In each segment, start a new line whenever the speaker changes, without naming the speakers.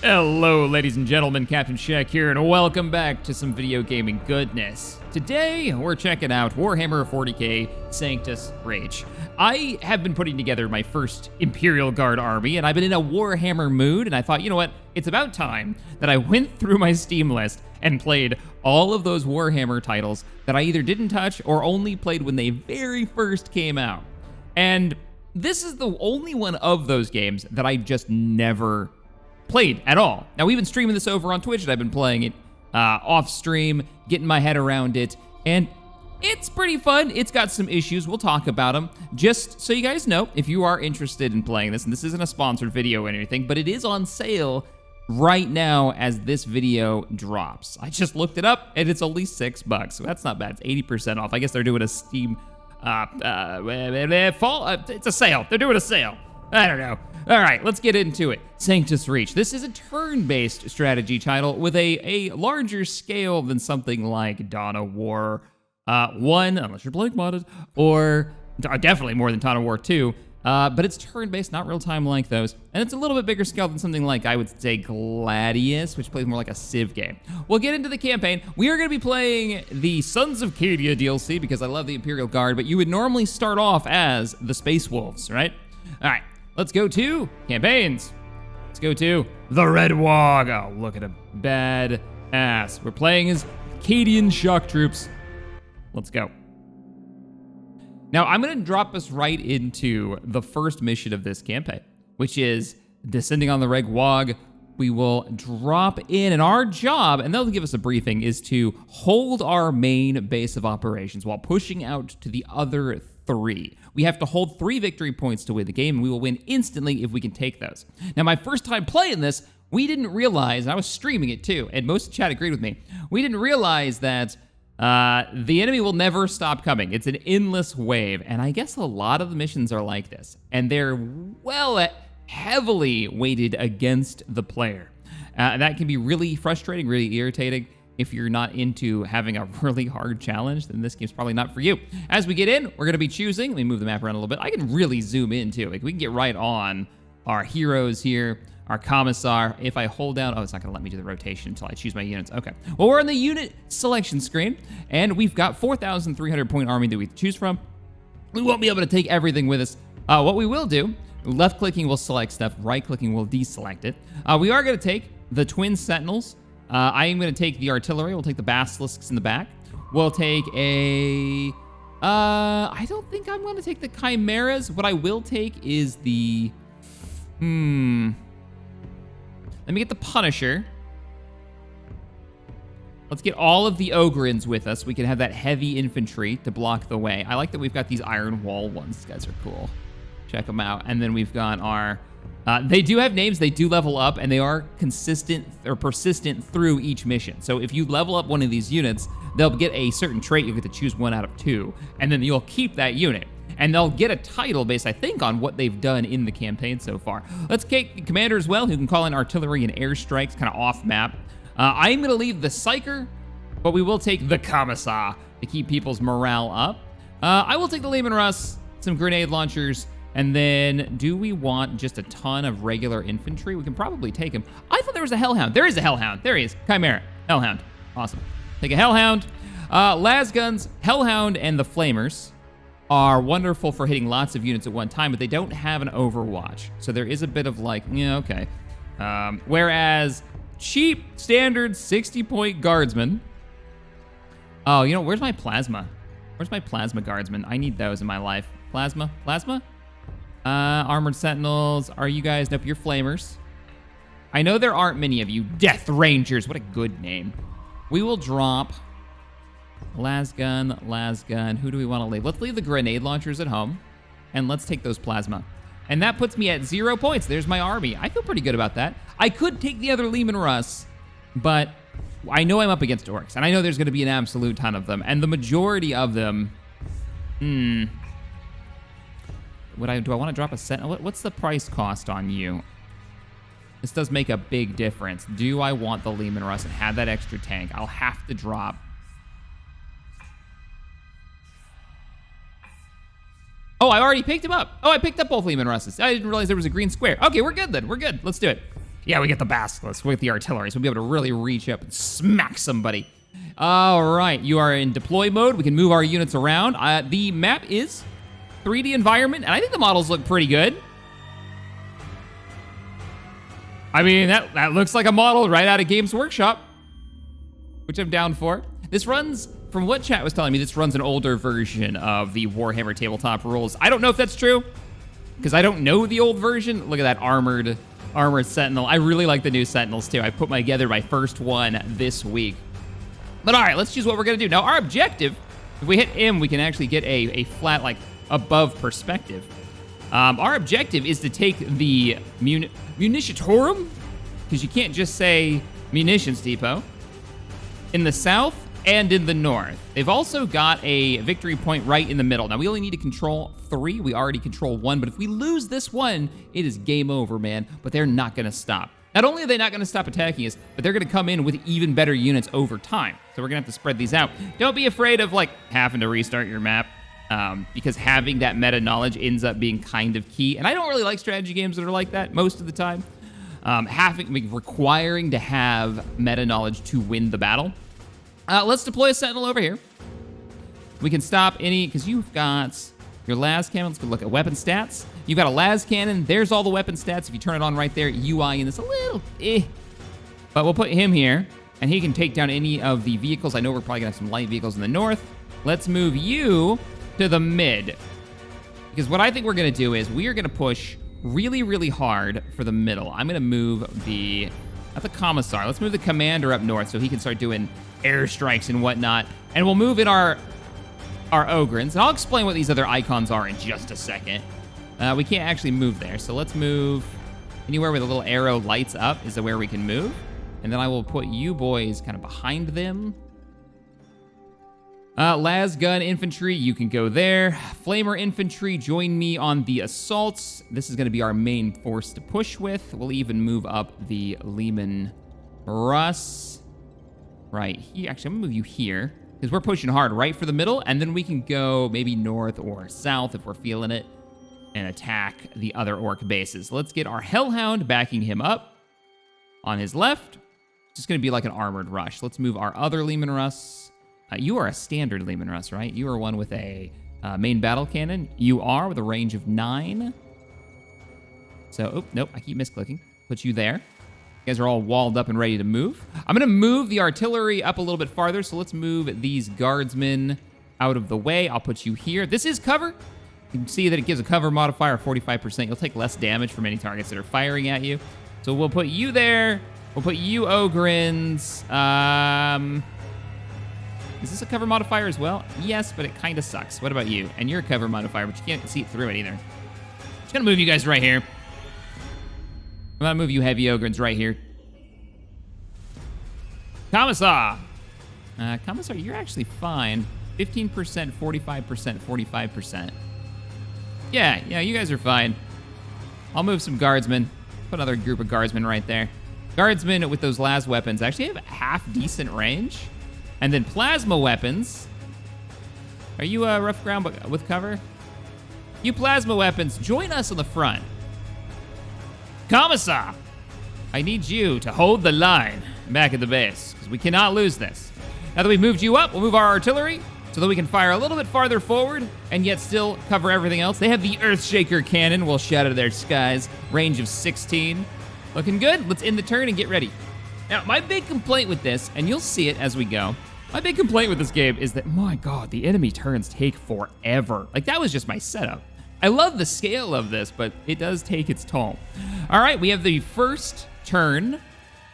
Hello, ladies and gentlemen, Captain Shaq here, and welcome back to some video gaming goodness. Today, we're checking out Warhammer 40k Sanctus Reach. I have been putting together my first Imperial Guard army, and I've been in a Warhammer mood, and I thought, you know what, it's about time that I went through my Steam list and played all of those Warhammer titles that I either didn't touch or only played when they very first came out. And this is the only one of those games that I just never played at all. Now, we've been streaming this over on Twitch, and I've been playing it off stream, getting my head around it, and it's pretty fun. It's got some issues. We'll talk about them. Just so you guys know, if you are interested in playing this, and this isn't a sponsored video or anything, but it is on sale right now as this video drops. I just looked it up, and it's only $6, so that's not bad. It's 80% off. I guess they're doing a Steam it's a sale. They're doing a sale. I don't know. All right, let's get into it. Sanctus Reach. This is a turn-based strategy title with a larger scale than something like Dawn of War 1, unless you're blank modded, or definitely more than Dawn of War 2. But it's turn-based, not real-time like those. And it's a little bit bigger scale than something like, I would say, Gladius, which plays more like a Civ game. We'll get into the campaign. We are going to be playing the Sons of Cadia DLC because I love the Imperial Guard, but you would normally start off as the Space Wolves, right? All right, let's go to campaigns. Let's go to the Red Wog. Oh, look at him. Bad ass. We're playing as Cadian shock troops. Let's go. Now, I'm going to drop us right into the first mission of this campaign, which is descending on the Red Wog. We will drop in, and our job, and they'll give us a briefing, is to hold our main base of operations while pushing out to the other 3. We have to hold 3 victory points to win the game, and we will win instantly if we can take those. Now, my first time playing this, we didn't realize, and I was streaming it too, and most of the chat agreed with me, we didn't realize that the enemy will never stop coming. It's an endless wave, and I guess a lot of the missions are like this, and they're heavily weighted against the player. That can be really frustrating, really irritating. If you're not into having a really hard challenge, then this game's probably not for you. As we get in, we're gonna be choosing, let me move the map around a little bit. I can really zoom in too. Like, we can get right on our heroes here, our commissar. If I hold down, oh, it's not gonna let me do the rotation until I choose my units. Okay, well, we're on the unit selection screen, and we've got 4,300 point army that we choose from. We won't be able to take everything with us. What we will do, left clicking will select stuff, right clicking will deselect it. We are gonna take the twin sentinels. I am gonna take the artillery, we'll take the basilisks in the back. We'll take a, I don't think I'm gonna take the chimeras. What I will take is the, let me get the Punisher. Let's get all of the Ogrins with us. We can have that heavy infantry to block the way. I like that we've got these iron wall ones. These guys are cool. Check them out. And then we've got our, they do have names, they do level up, and they are consistent or persistent through each mission. So if you level up one of these units, they'll get a certain trait. You'll get to choose 1 out of 2, and then you'll keep that unit. And they'll get a title based, I think, on what they've done in the campaign so far. Let's take the commander as well, who can call in artillery and airstrikes, kind of off map. I'm gonna leave the Psyker, but we will take the Commissar to keep people's morale up. I will take the Lehman Russ, some grenade launchers, and then do we want just a ton of regular infantry? We can probably take him. I thought there was a Hellhound. There is a Hellhound. There he is. Chimera. Hellhound. Awesome. Take a Hellhound. Las Guns, Hellhound, and the Flamers are wonderful for hitting lots of units at one time, but they don't have an Overwatch. So there is a bit of like, yeah, okay. Whereas cheap, standard 60-point guardsmen. Oh, you know, where's my plasma? Where's my plasma guardsmen? I need those in my life. Plasma? Armored sentinels. Are you guys? Nope, you're flamers. I know there aren't many of you. Death Rangers. What a good name. We will drop Lasgun. Who do we want to leave? Let's leave the grenade launchers at home, and let's take those plasma. And that puts me at 0 points. There's my army. I feel pretty good about that. I could take the other Lehman Russ, but I know I'm up against Orks, and I know there's going to be an absolute ton of them, and the majority of them, do I want to drop a sentinel? What's the price cost on you? This does make a big difference. Do I want the Lehman Russ and have that extra tank? I'll have to drop. Oh, I already picked him up. Oh, I picked up both Lehman Russes. I didn't realize there was a green square. Okay, we're good then. We're good. Let's do it. Yeah, we get the basilisk with the artillery, so we'll be able to really reach up and smack somebody. All right, you are in deploy mode. We can move our units around. The map is 3D environment, and I think the models look pretty good. I mean, that looks like a model right out of Games Workshop, which I'm down for. This runs, from what chat was telling me, this runs an older version of the Warhammer tabletop rules. I don't know if that's true, because I don't know the old version. Look at that armored Sentinel. I really like the new Sentinels, too. I put together my first one this week. But all right, let's choose what we're gonna do. Now, our objective, if we hit M, we can actually get a flat, like, above perspective. Our objective is to take the Munitiatorum, because you can't just say munitions depot, in the south and in the north. They've also got a victory point right in the middle. Now, we only need to control 3. We already control 1, but if we lose this one, it is game over, man. But they're not gonna stop. Not only are they not gonna stop attacking us, but they're gonna come in with even better units over time. So we're gonna have to spread these out. Don't be afraid of, like, having to restart your map. Because having that meta knowledge ends up being kind of key. And I don't really like strategy games that are like that most of the time. Requiring to have meta knowledge to win the battle. Let's deploy a Sentinel over here. We can stop any, because you've got your las cannon. Let's go look at weapon stats. You've got a las cannon. There's all the weapon stats. If you turn it on right there, UI in this a little But we'll put him here, and he can take down any of the vehicles. I know we're probably gonna have some light vehicles in the north. Let's move you to the mid. Because what I think we're gonna do is we are gonna push really, really hard for the middle. I'm gonna move not the commissar, let's move the commander up north so he can start doing airstrikes and whatnot. And we'll move in our Ogrins. And I'll explain what these other icons are in just a second. We can't actually move there, so let's move anywhere where the little arrow lights up is where we can move. And then I will put you boys kind of behind them. Las gun infantry, you can go there. Flamer infantry, join me on the assaults. This is gonna be our main force to push with. We'll even move up the Leman Russ right here. Actually, I'm gonna move you here because we're pushing hard right for the middle, and then we can go maybe north or south if we're feeling it and attack the other orc bases. Let's get our Hellhound backing him up on his left. It's just gonna be like an armored rush. Let's move our other Leman Russ. You are a standard Leman Russ, right? You are one with a main battle cannon. You are with a range of 9. So, oh, nope, I keep misclicking. Put you there. You guys are all walled up and ready to move. I'm gonna move the artillery up a little bit farther, so let's move these guardsmen out of the way. I'll put you here. This is cover. You can see that it gives a cover modifier of 45%. You'll take less damage from any targets that are firing at you. So we'll put you there. We'll put you Ogrins. Is this a cover modifier as well? Yes, but it kind of sucks. What about you? And you're a cover modifier, but you can't see it through it either. Just gonna move you guys right here. I'm gonna move you heavy Ogrins right here. Commissar! Commissar, you're actually fine. 15%, 45%, 45%. Yeah, you guys are fine. I'll move some guardsmen. Put another group of guardsmen right there. Guardsmen with those las weapons actually have half decent range. And then plasma weapons. Are you rough ground with cover? You plasma weapons, join us on the front. Commissar, I need you to hold the line back at the base, because we cannot lose this. Now that we've moved you up, we'll move our artillery so that we can fire a little bit farther forward and yet still cover everything else. They have the Earthshaker cannon. We'll shatter their skies. Range of 16. Looking good. Let's end the turn and get ready. Now, my big complaint with this, and you'll see it as we go, my big complaint with this game is that, my God, the enemy turns take forever. Like, that was just my setup. I love the scale of this, but it does take its toll. All right, we have the first turn.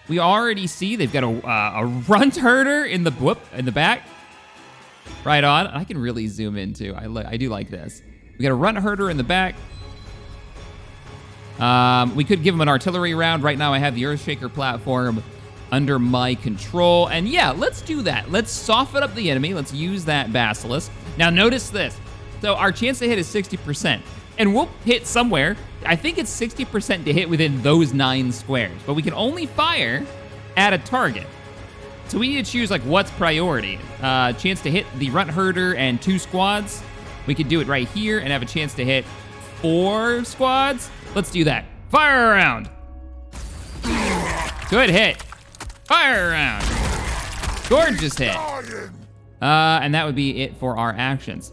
We already see they've got a runt herder in the back. Right on. I can really zoom in, too. I do like this. We got a runt herder in the back. We could give him an artillery round. Right now, I have the Earthshaker platform under my control. And yeah, let's do that. Let's soften up the enemy. Let's use that basilisk. Now notice this. So our chance to hit is 60%. And we'll hit somewhere. I think it's 60% to hit within those 9 squares. But we can only fire at a target. So we need to choose like what's priority. Chance to hit the runt herder and 2 squads. We could do it right here and have a chance to hit 4 squads. Let's do that. Fire around. Good hit. Fire around. Gorgeous hit. And that would be it for our actions.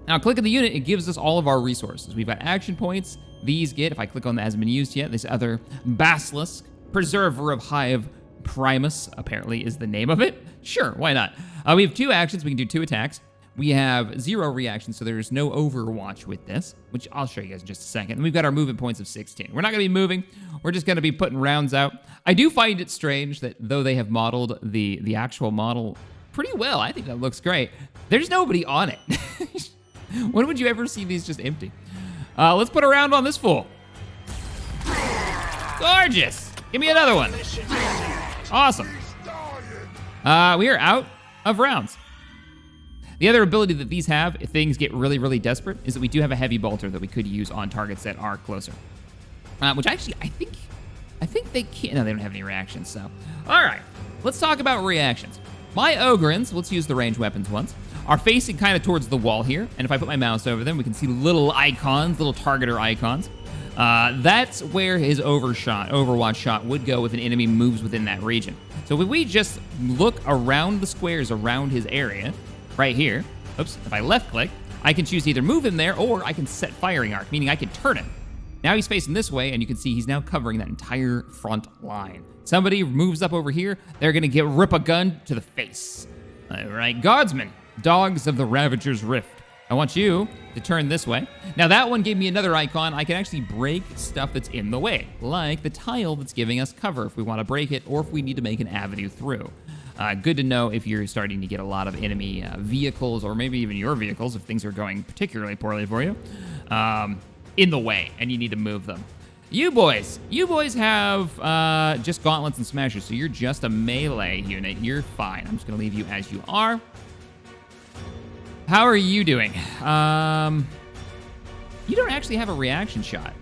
Now, click on the unit, it gives us all of our resources. We've got action points. These get, if I click on that, hasn't been used yet, this other Basilisk, Preserver of Hive Primus, apparently is the name of it. Sure, why not? We have 2 actions, we can do 2 attacks. We have 0 reactions, so there's no overwatch with this, which I'll show you guys in just a second. And we've got our movement points of 16. We're not gonna be moving, we're just gonna be putting rounds out. I do find it strange that though they have modeled the actual model pretty well, I think that looks great, there's nobody on it. When would you ever see these just empty? Let's put a round on this fool. Gorgeous. Give me another one. Awesome. We are out of rounds. The other ability that these have, if things get really, really desperate, is that we do have a heavy bolter that we could use on targets that are closer. Which actually, I think they can't, no, they don't have any reactions, so. All right, let's talk about reactions. My Ogrins, let's use the ranged weapons ones, are facing kind of towards the wall here, and if I put my mouse over them, we can see little icons, little targeter icons. That's where his overwatch shot would go if an enemy moves within that region. So if we just look around the squares around his area, right here, oops, if I left click, I can choose to either move him there or I can set firing arc, meaning I can turn him. Now he's facing this way, and you can see he's now covering that entire front line. Somebody moves up over here, they're gonna rip a gun to the face. All right, Guardsmen, Dogs of the Ravager's Rift. I want you to turn this way. Now that one gave me another icon. I can actually break stuff that's in the way, like the tile that's giving us cover if we want to break it or if we need to make an avenue through. Good to know if you're starting to get a lot of enemy vehicles or maybe even your vehicles if things are going particularly poorly for you in the way and you need to move them. You boys have just gauntlets and smashers, so you're just a melee unit. You're fine. I'm just gonna leave you as you are. How are you doing? You don't actually have a reaction shot.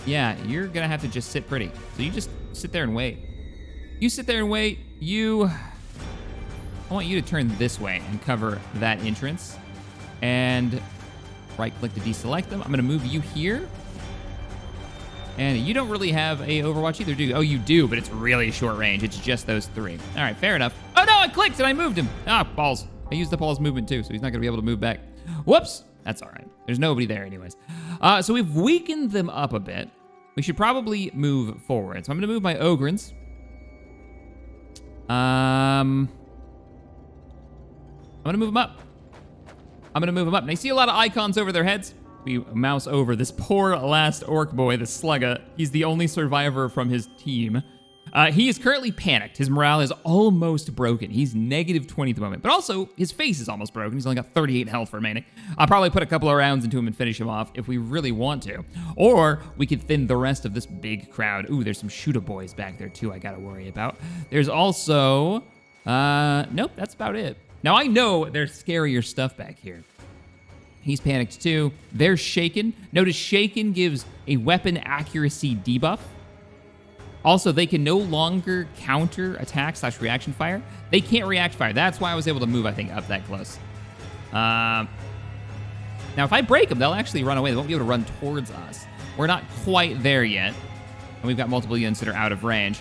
Yeah, you're gonna have to just sit pretty. So you just sit there and wait. You sit there and wait. I want you to turn this way and cover that entrance. And right click to deselect them. I'm gonna move you here. And you don't really have a overwatch either, do you? Oh, you do, but it's really short range. It's just those 3. All right, fair enough. Oh no, I clicked and I moved him. Ah, balls. I used the Paul's movement too, so he's not gonna be able to move back. Whoops, that's all right. There's nobody there anyways. So we've weakened them up a bit. We should probably move forward. So I'm gonna move my Ogrins. I'm gonna move them up. And I see a lot of icons over their heads. We mouse over this poor last orc boy, the Slugga. He's the only survivor from his team. He is currently panicked. His morale is almost broken. He's -20 at the moment, but also his face is almost broken. He's only got 38 health remaining. I'll probably put a couple of rounds into him and finish him off if we really want to. Or we could thin the rest of this big crowd. Ooh, there's some shooter boys back there too I gotta worry about. There's also, nope, that's about it. Now I know there's scarier stuff back here. He's panicked too. They're shaken. Notice shaken gives a weapon accuracy debuff. Also, they can no longer counter attack / reaction fire. They can't react fire. That's why I was able to move, I think, up that close. Now, if I break them, they'll actually run away. They won't be able to run towards us. We're not quite there yet. And we've got multiple units that are out of range.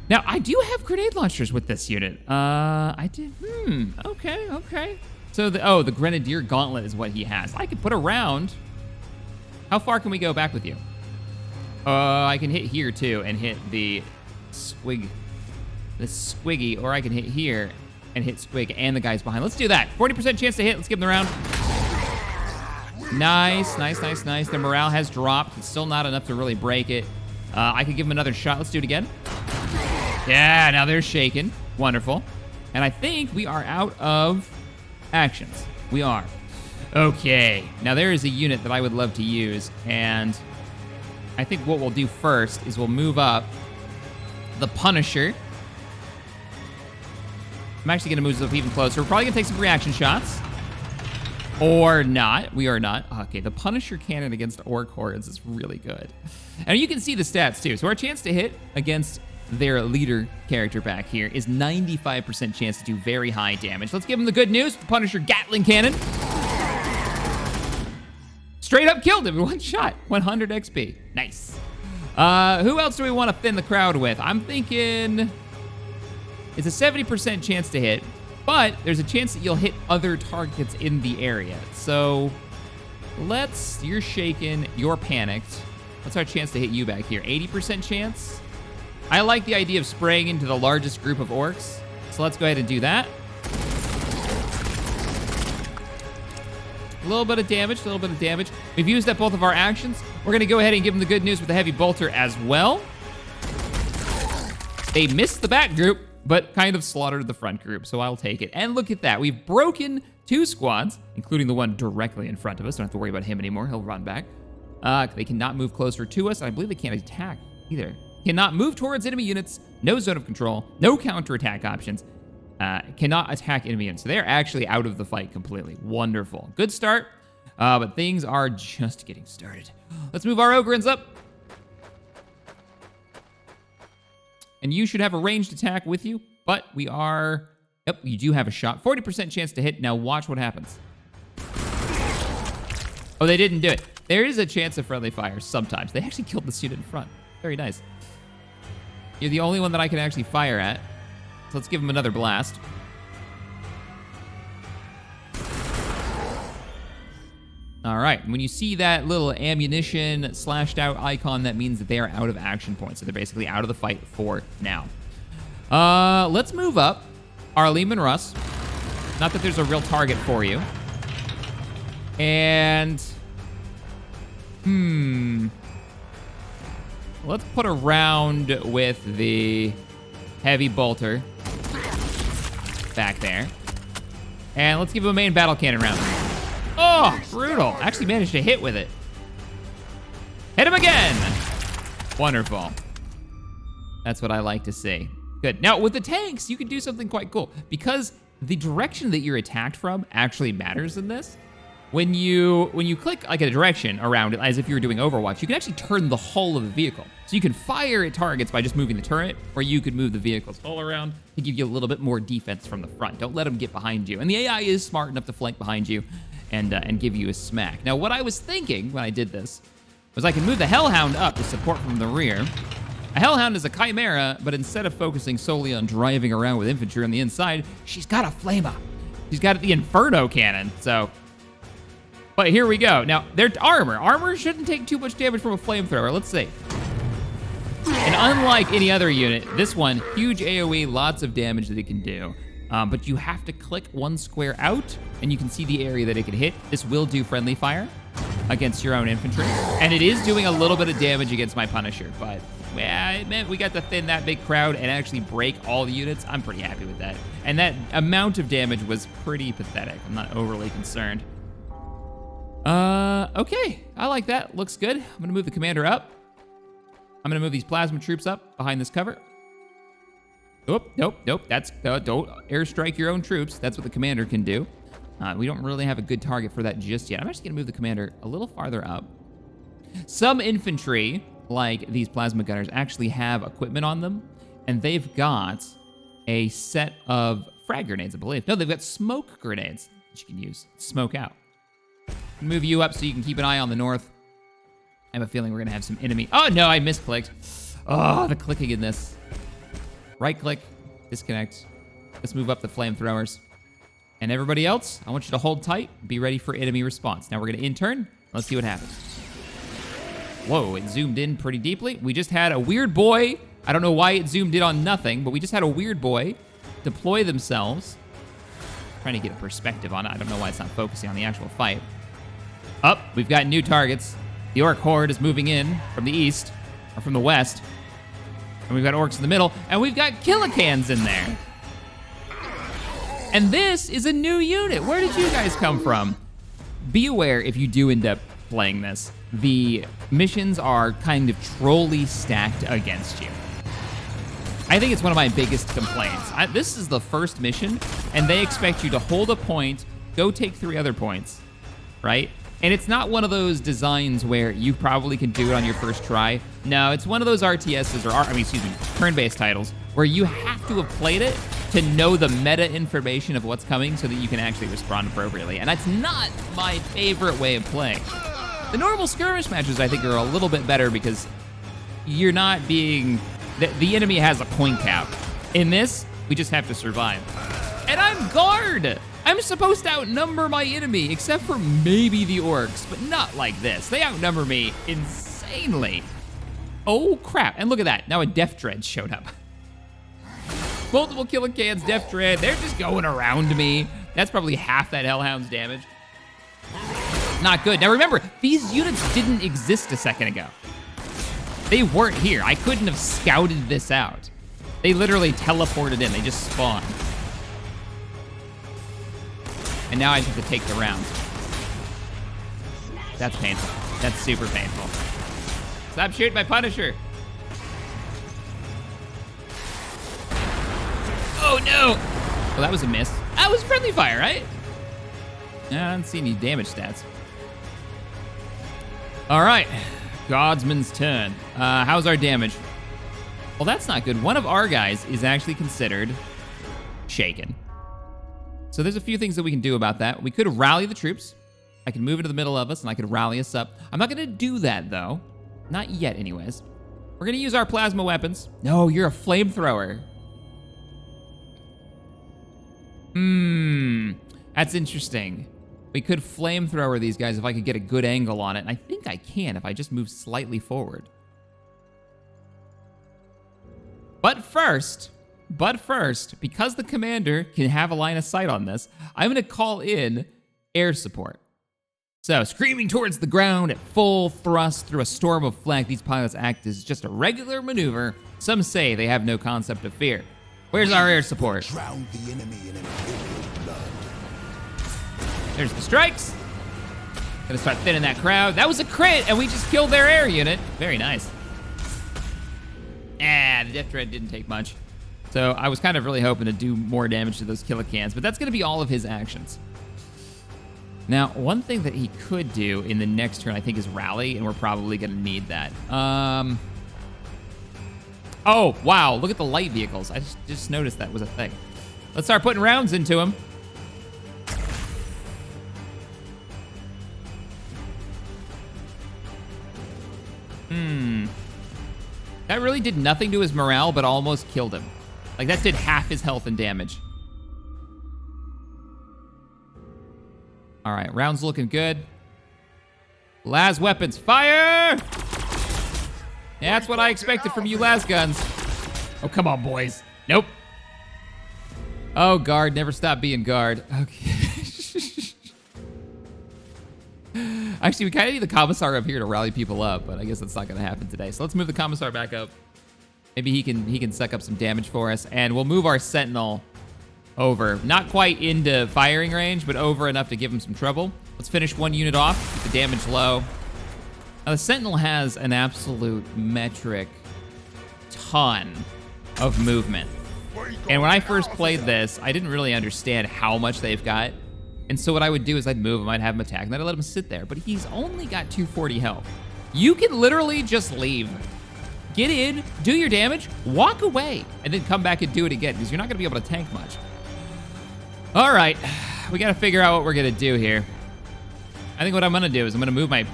Now, I do have grenade launchers with this unit. I did, okay. So, the Grenadier Gauntlet is what he has. I could put a round. How far can we go back with you? I can hit here too and hit the squiggy, or I can hit here and hit squig and the guys behind. Let's do that. 40% chance to hit. Let's give them the round. Nice. Their morale has dropped. It's still not enough to really break it. I could give them another shot. Let's do it again. Yeah, now they're shaken. Wonderful. And I think we are out of actions. We are. Okay. Now there is a unit that I would love to use, and I think what we'll do first is we'll move up the Punisher. I'm actually gonna move this up even closer. We're probably gonna take some reaction shots. Or not, we are not. Okay, the Punisher cannon against Orc hordes is really good. And you can see the stats too. So our chance to hit against their leader character back here is 95% chance to do very high damage. Let's give him the good news, the Punisher Gatling cannon. Straight up killed him in one shot, 100 XP, nice. Who else do we want to thin the crowd with? I'm thinking it's a 70% chance to hit, but there's a chance that you'll hit other targets in the area. So you're shaken, you're panicked. What's our chance to hit you back here? 80% chance? I like the idea of spraying into the largest group of orcs. So let's go ahead and do that. A little bit of damage, We've used up both of our actions. We're gonna go ahead and give them the good news with the heavy bolter as well. They missed the back group, but kind of slaughtered the front group, so I'll take it. And look at that, we've broken 2 squads, including the one directly in front of us. Don't have to worry about him anymore, he'll run back. They cannot move closer to us. I believe they can't attack either. Cannot move towards enemy units, no zone of control, no counterattack options. Cannot attack enemy units. So they're actually out of the fight completely. Wonderful. Good start, but things are just getting started. Let's move our Ogrins up. And you should have a ranged attack with you, but we are... Yep, you do have a shot. 40% chance to hit. Now watch what happens. Oh, they didn't do it. There is a chance of friendly fire sometimes. They actually killed this unit in front. Very nice. You're the only one that I can actually fire at. So let's give him another blast. All right, when you see that little ammunition slashed out icon, that means that they are out of action points. So they're basically out of the fight for now. Let's move up our Lehman Russ. Not that there's a real target for you. And, let's put a round with the heavy bolter back there. And let's give him a main battle cannon round. Oh, brutal. Actually managed to hit with it. Hit him again. Wonderful. That's what I like to see. Good. Now, with the tanks, you can do something quite cool. Because the direction that you're attacked from actually matters in this. When you click like a direction around it, as if you were doing Overwatch, you can actually turn the hull of the vehicle. So you can fire at targets by just moving the turret, or you could move the vehicle's hull around to give you a little bit more defense from the front. Don't let them get behind you. And the AI is smart enough to flank behind you and give you a smack. Now, what I was thinking when I did this was I can move the Hellhound up to support from the rear. A Hellhound is a chimera, but instead of focusing solely on driving around with infantry on the inside, she's got a flamer. She's got the Inferno cannon, so... But here we go. Now, their armor. Armor shouldn't take too much damage from a flamethrower. Let's see. And unlike any other unit, this one, huge AoE, lots of damage that it can do. But you have to click one square out, and you can see the area that it can hit. This will do friendly fire against your own infantry. And it is doing a little bit of damage against my Punisher, but yeah, it meant we got to thin that big crowd and actually break all the units. I'm pretty happy with that. And that amount of damage was pretty pathetic. I'm not overly concerned. Okay, I like that. Looks good. I'm gonna move the commander up. I'm gonna move these plasma troops up behind this cover. Nope. That's, don't airstrike your own troops. That's what the commander can do. We don't really have a good target for that just yet. I'm actually gonna move the commander a little farther up. Some infantry, like these plasma gunners, actually have equipment on them, and they've got a set of frag grenades, I believe. No, they've got smoke grenades that you can use. Smoke out. Move you up so you can keep an eye on the north. I have a feeling we're gonna have some enemy. Oh no, I misclicked. Oh, the clicking in this. Right click, disconnect. Let's move up the flamethrowers. And everybody else, I want you to hold tight, be ready for enemy response. Now we're gonna in-turn, let's see what happens. Whoa, it zoomed in pretty deeply. We just had a weird boy. I don't know why it zoomed in on nothing, but we just had a weird boy deploy themselves. Trying to get a perspective on it. I don't know why it's not focusing on the actual fight. Up, we've got new targets. The Orc Horde is moving in from the east, or from the west. And we've got Orcs in the middle, and we've got Killicans in there. And this is a new unit. Where did you guys come from? Be aware if you do end up playing this, the missions are kind of trolley stacked against you. I think it's one of my biggest complaints. This is the first mission, and they expect you to hold a point, go take 3 other points, right? And it's not one of those designs where you probably can do it on your first try. No, it's one of those RTSs, turn-based titles, where you have to have played it to know the meta information of what's coming so that you can actually respond appropriately. And that's not my favorite way of playing. The normal skirmish matches, I think, are a little bit better because you're not being, the enemy has a point cap. In this, we just have to survive. And I'm guard. I'm supposed to outnumber my enemy, except for maybe the orcs, but not like this. They outnumber me insanely. Oh crap, and look at that. Now a Death Dread showed up. Multiple killing cans, Death Dread. They're just going around me. That's probably half that Hellhound's damage. Not good. Now remember, these units didn't exist a second ago. They weren't here. I couldn't have scouted this out. They literally teleported in. They just spawned. And now I just have to take the rounds. That's painful. That's super painful. Stop shooting my Punisher. Oh no! Well, that was a miss. That was friendly fire, right? Yeah, I don't see any damage stats. All right, Guardsman's turn. How's our damage? Well, that's not good. One of our guys is actually considered shaken. So there's a few things that we can do about that. We could rally the troops. I can move into the middle of us and I could rally us up. I'm not gonna do that though. Not yet anyways. We're gonna use our plasma weapons. No, you're a flamethrower. That's interesting. We could flamethrower these guys if I could get a good angle on it. And I think I can if I just move slightly forward. But first, because the commander can have a line of sight on this, I'm gonna call in air support. So, screaming towards the ground at full thrust through a storm of flak, these pilots act as just a regular maneuver. Some say they have no concept of fear. Where's our air support?
Drown the enemy in Imperial blood.
There's the strikes. Gonna start thinning that crowd. That was a crit, and we just killed their air unit. Very nice. The Death Dread didn't take much. So I was kind of really hoping to do more damage to those killicans, but that's gonna be all of his actions. Now, one thing that he could do in the next turn, I think, is rally, and we're probably gonna need that. Oh, wow, look at the light vehicles. I just noticed that was a thing. Let's start putting rounds into him. That really did nothing to his morale, but almost killed him. Like, that did half his health and damage. All right, rounds looking good. Las weapons, fire! Yeah, that's what I expected from you las guns. Oh, come on, boys. Nope. Oh, guard, never stop being guard. Okay. Actually, we kind of need the commissar up here to rally people up, but I guess that's not gonna happen today. So let's move the commissar back up. Maybe he can suck up some damage for us, and we'll move our sentinel over. Not quite into firing range, but over enough to give him some trouble. Let's finish one unit off, keep the damage low. Now the sentinel has an absolute metric ton of movement. And when I first played this, I didn't really understand how much they've got. And so what I would do is I'd move him, I'd have him attack, and then I'd let him sit there. But he's only got 240 health. You can literally just leave. Get in, do your damage, walk away, and then come back and do it again, because you're not gonna be able to tank much. All right, we gotta figure out what we're gonna do here. I think what I'm gonna do is I'm gonna move my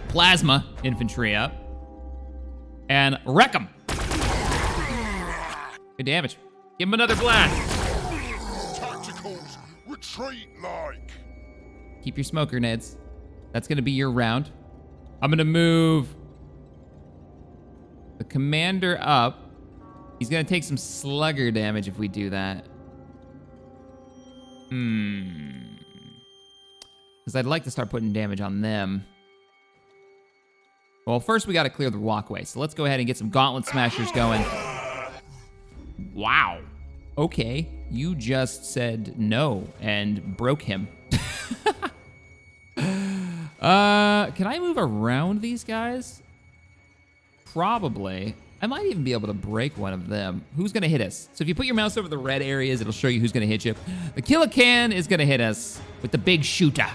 plasma infantry up and wreck them. Good damage. Give him another blast.
Tacticals, retreat like.
Keep your smoke grenades. That's gonna be your round. I'm gonna move the commander up. He's gonna take some slugger damage if we do that. Because I'd like to start putting damage on them. Well, first we gotta clear the walkway. So let's go ahead and get some gauntlet smashers going. Wow. Okay, you just said no and broke him. Can I move around these guys? Probably. I might even be able to break one of them. Who's gonna hit us? So if you put your mouse over the red areas, it'll show you who's gonna hit you. The Killican is gonna hit us with the big shooter.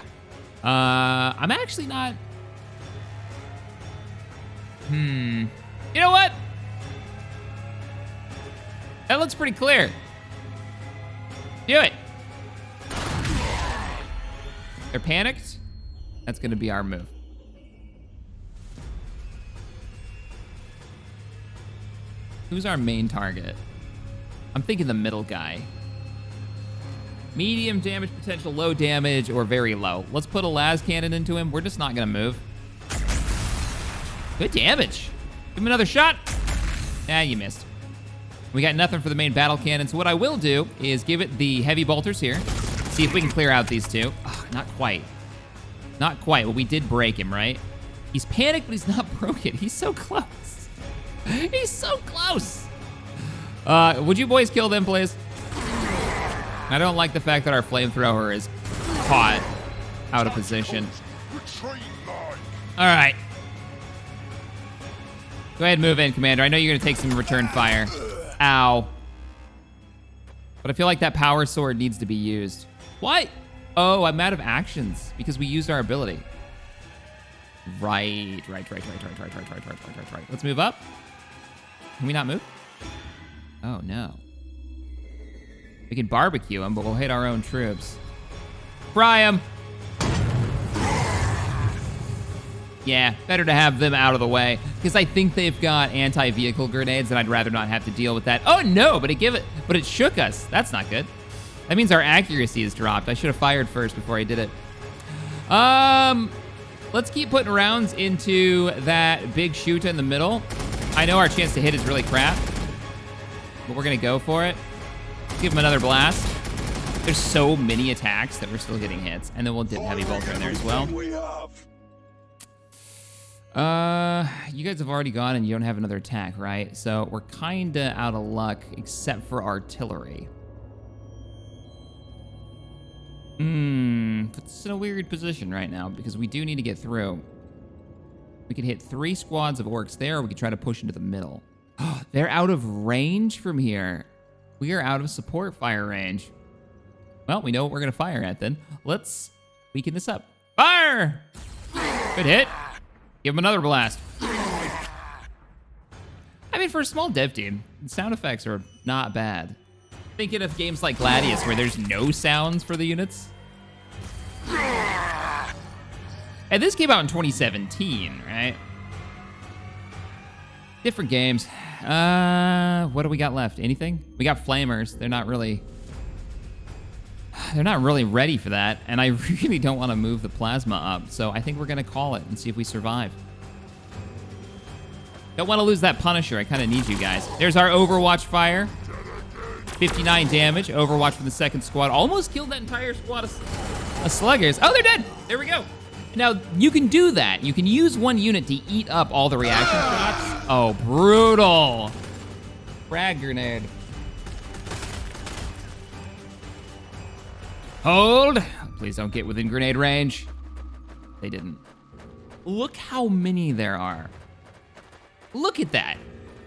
I'm actually not... You know what? That looks pretty clear. Do it. They're panicked. That's gonna be our move. Who's our main target? I'm thinking the middle guy. Medium damage potential, low damage, or very low. Let's put a las cannon into him. We're just not gonna move. Good damage. Give him another shot. Ah, you missed. We got nothing for the main battle cannon, so what I will do is give it the heavy bolters here. See if we can clear out these two. Oh, not quite. Not quite. Well, we did break him, right? He's panicked, but he's not broken. He's so close. He's so close. Would you boys kill them, please? I don't like the fact that our flamethrower is caught out of position. All right. Go ahead and move in, Commander. I know you're gonna take some return fire. Ow. But I feel like that power sword needs to be used. What? Oh, I'm out of actions because we used our ability. Right. Let's move up. Can we not move? Oh, no. We can barbecue them, but we'll hit our own troops. Fry them. Yeah, better to have them out of the way because I think they've got anti-vehicle grenades and I'd rather not have to deal with that. Oh no, but it shook us. That's not good. That means our accuracy is dropped. I should have fired first before I did it. Let's keep putting rounds into that big shooter in the middle. I know our chance to hit is really crap, but we're gonna go for it. Give him another blast. There's so many attacks that we're still getting hits, and then we'll dip heavy bolter in there as well. You guys have already gone and you don't have another attack, right? So we're kinda out of luck, except for artillery. Puts us in a weird position right now because we do need to get through. We could hit 3 squads of orcs there, or we could try to push into the middle. They're out of range from here. We are out of support fire range. Well, we know what we're gonna fire at then. Let's weaken this up. Fire! Good hit. Give him another blast. I mean, for a small dev team, the sound effects are not bad. Thinking of games like Gladius where there's no sounds for the units. And this came out in 2017, right? Different games. What do we got left? Anything? We got flamers. They're not really ready for that. And I really don't want to move the plasma up. So I think we're going to call it and see if we survive. Don't want to lose that Punisher. I kind of need you guys. There's our Overwatch fire. 59 damage. Overwatch from the second squad. Almost killed that entire squad of sluggers. Oh, they're dead. There we go. Now, you can do that. You can use one unit to eat up all the reaction shots. Oh, brutal. Frag grenade. Hold. Please don't get within grenade range. They didn't. Look how many there are. Look at that.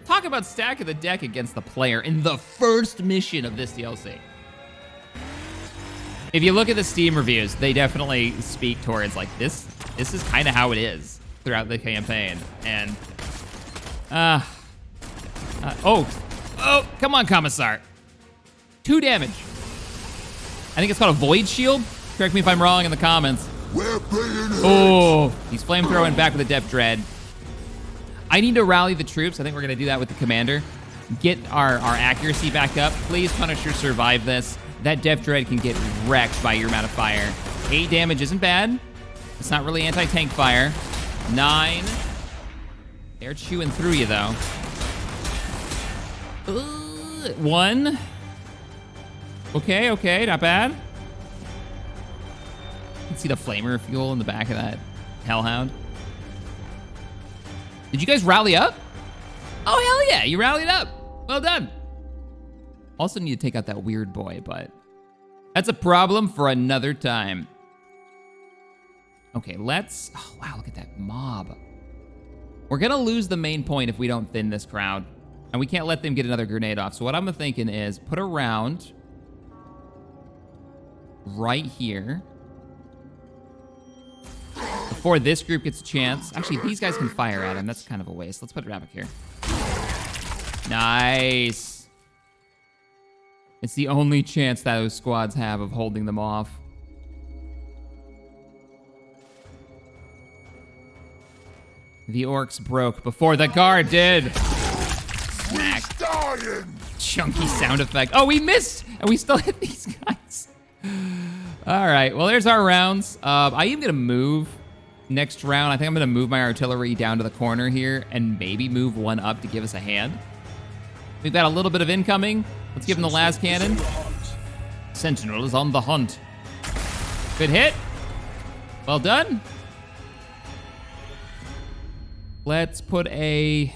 Talk about stack of the deck against the player in the first mission of this DLC. If you look at the Steam reviews, they definitely speak towards like this is kind of how it is throughout the campaign. And, oh, come on, Commissar. 2 damage. I think it's called a Void Shield. Correct me if I'm wrong in the comments. Oh, he's flamethrowing back with a Depth Dread. I need to rally the troops. I think we're gonna do that with the commander. Get our accuracy back up. Please, Punisher, survive this. That Depth Dread can get wrecked by your amount of fire. 8 damage isn't bad. It's not really anti-tank fire. 9. They're chewing through you, though. 1. Okay, not bad. You can see the flamer fuel in the back of that Hellhound. Did you guys rally up? Oh, hell yeah, you rallied up. Well done. Also need to take out that weird boy, but that's a problem for another time. Okay, let's, oh wow, look at that mob. We're gonna lose the main point if we don't thin this crowd, and we can't let them get another grenade off. So what I'm thinking is put a round right here before this group gets a chance. Actually, these guys can fire at him. That's kind of a waste. Let's put it back here. Nice. It's the only chance that those squads have of holding them off. The orcs broke before the guard did. smack.
He's dying.
Chunky sound effect. Oh, we missed, and we still hit these guys. All right, well, there's our rounds. I am gonna move next round. I think I'm gonna move my artillery down to the corner here and maybe move one up to give us a hand. We've got a little bit of incoming. Let's give him the last cannon. Sentinel is on the hunt. Good hit. Well done. Let's put a...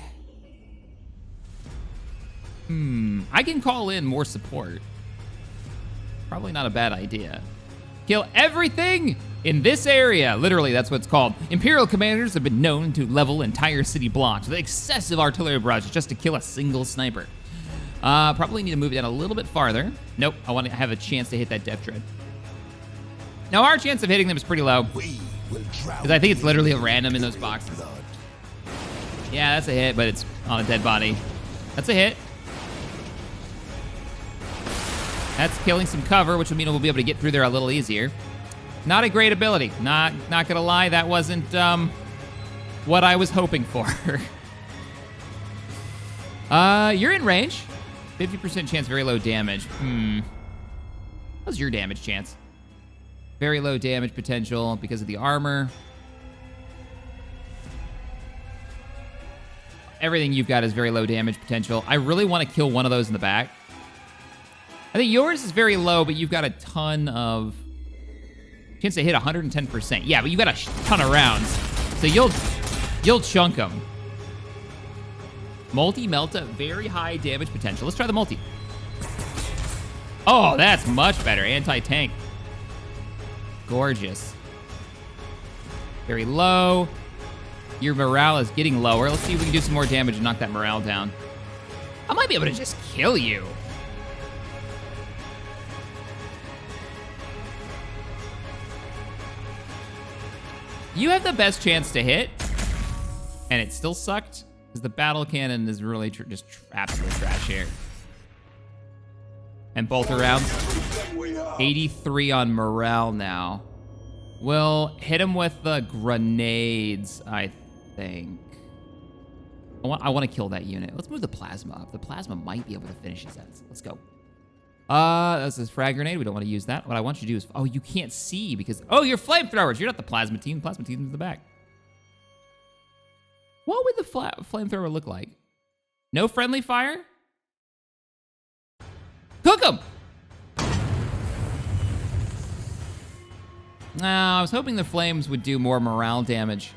I can call in more support. Probably not a bad idea. Kill everything in this area. Literally, that's what it's called. Imperial commanders have been known to level entire city blocks with excessive artillery barrages just to kill a single sniper. Probably need to move it down a little bit farther. Nope, I want to have a chance to hit that Death Dread. Now, our chance of hitting them is pretty low, because I think it's literally a random in those boxes. Yeah, that's a hit, but it's on a dead body. That's a hit. That's killing some cover, which will mean we'll be able to get through there a little easier. Not a great ability. Not gonna lie, that wasn't what I was hoping for. You're in range. 50% chance, very low damage. How's your damage chance? Very low damage potential because of the armor. Everything you've got is very low damage potential. I really want to kill one of those in the back. I think yours is very low, but you've got a ton of chance to hit 110%. Yeah, but you've got a ton of rounds, so you'll chunk them. Multi-Melta, very high damage potential. Let's try the multi. Oh, that's much better. Anti-tank. Gorgeous. Very low. Your morale is getting lower. Let's see if we can do some more damage and knock that morale down. I might be able to just kill you. You have the best chance to hit, and it still sucked, because the battle cannon is really just absolute trash here. And bolter rounds. 83 on morale now. We'll hit him with the grenades, I think. I want to kill that unit. Let's move the plasma up. The plasma might be able to finish his ends. Let's go. That's a frag grenade. We don't want to use that. What I want you to do is... Oh, you can't see because... Oh, you're flamethrowers. You're not the plasma team. Plasma team's in the back. What would the flamethrower look like? No friendly fire? Cook him! No, I was hoping the flames would do more morale damage.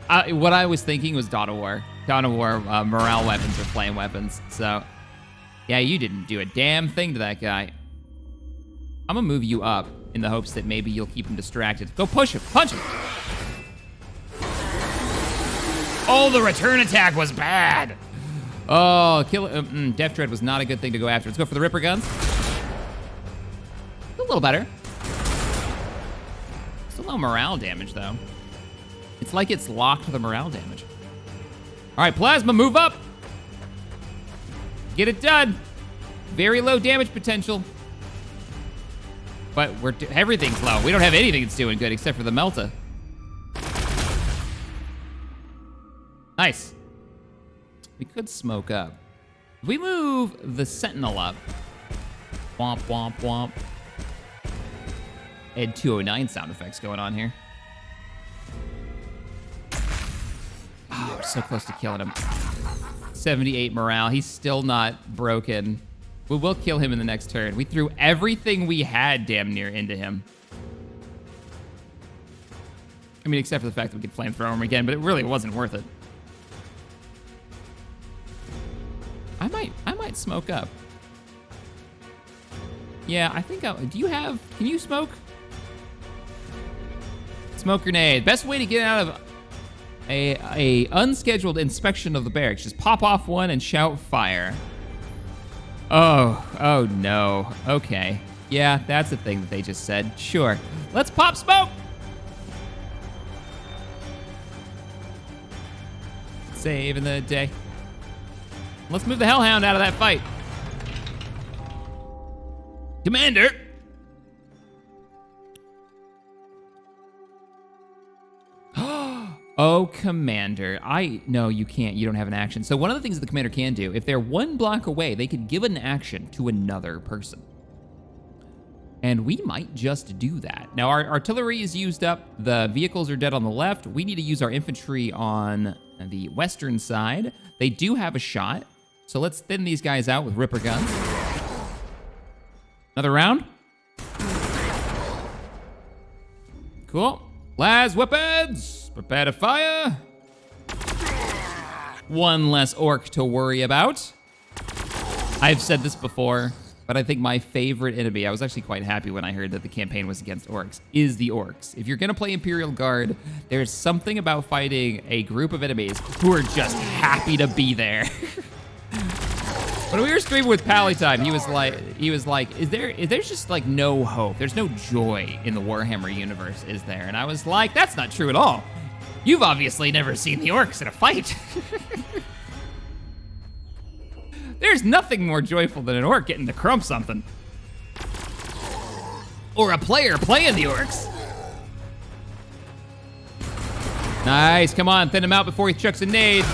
What I was thinking was Dawn of War. Dawn of War morale weapons or flame weapons. So, yeah, you didn't do a damn thing to that guy. I'm gonna move you up in the hopes that maybe you'll keep him distracted. Go push him, punch him. Oh, the return attack was bad. Oh, Death Dread was not a good thing to go after. Let's go for the Ripper guns. A little better. Still no morale damage, though. It's like it's locked the morale damage. All right, Plasma, move up. Get it done. Very low damage potential. But everything's low. We don't have anything that's doing good except for the Melta. Nice. We could smoke up. If we move the Sentinel up. Womp, womp, womp. And 209 sound effects going on here. Oh, we're so close to killing him. 78 morale. He's still not broken. We will kill him in the next turn. We threw everything we had damn near into him. I mean, except for the fact that we could flamethrower him again, but it really wasn't worth it. I might smoke up. Yeah, I think can you smoke? Smoke grenade. Best way to get out of a unscheduled inspection of the barracks. Just pop off one and shout fire. Oh no. Okay. Yeah, that's the thing that they just said. Sure. Let's pop smoke! Saving the day. Let's move the Hellhound out of that fight. Commander! Oh, Commander. No, you can't. You don't have an action. So one of the things that the Commander can do, if they're one block away, they could give an action to another person. And we might just do that. Now, our artillery is used up. The vehicles are dead on the left. We need to use our infantry on the western side. They do have a shot. So let's thin these guys out with Ripper guns. Another round. Cool. Las weapons. Prepare to fire. One less orc to worry about. I've said this before, but I think my favorite enemy, I was actually quite happy when I heard that the campaign was against orcs, is the orcs. If you're gonna play Imperial Guard, there's something about fighting a group of enemies who are just happy to be there. When we were streaming with Palatine, he was like, is there just like no hope? There's no joy in the Warhammer universe, is there? And I was like, that's not true at all. You've obviously never seen the orcs in a fight. There's nothing more joyful than an orc getting to crump something. Or a player playing the orcs. Nice, come on, thin him out before he chucks a nade.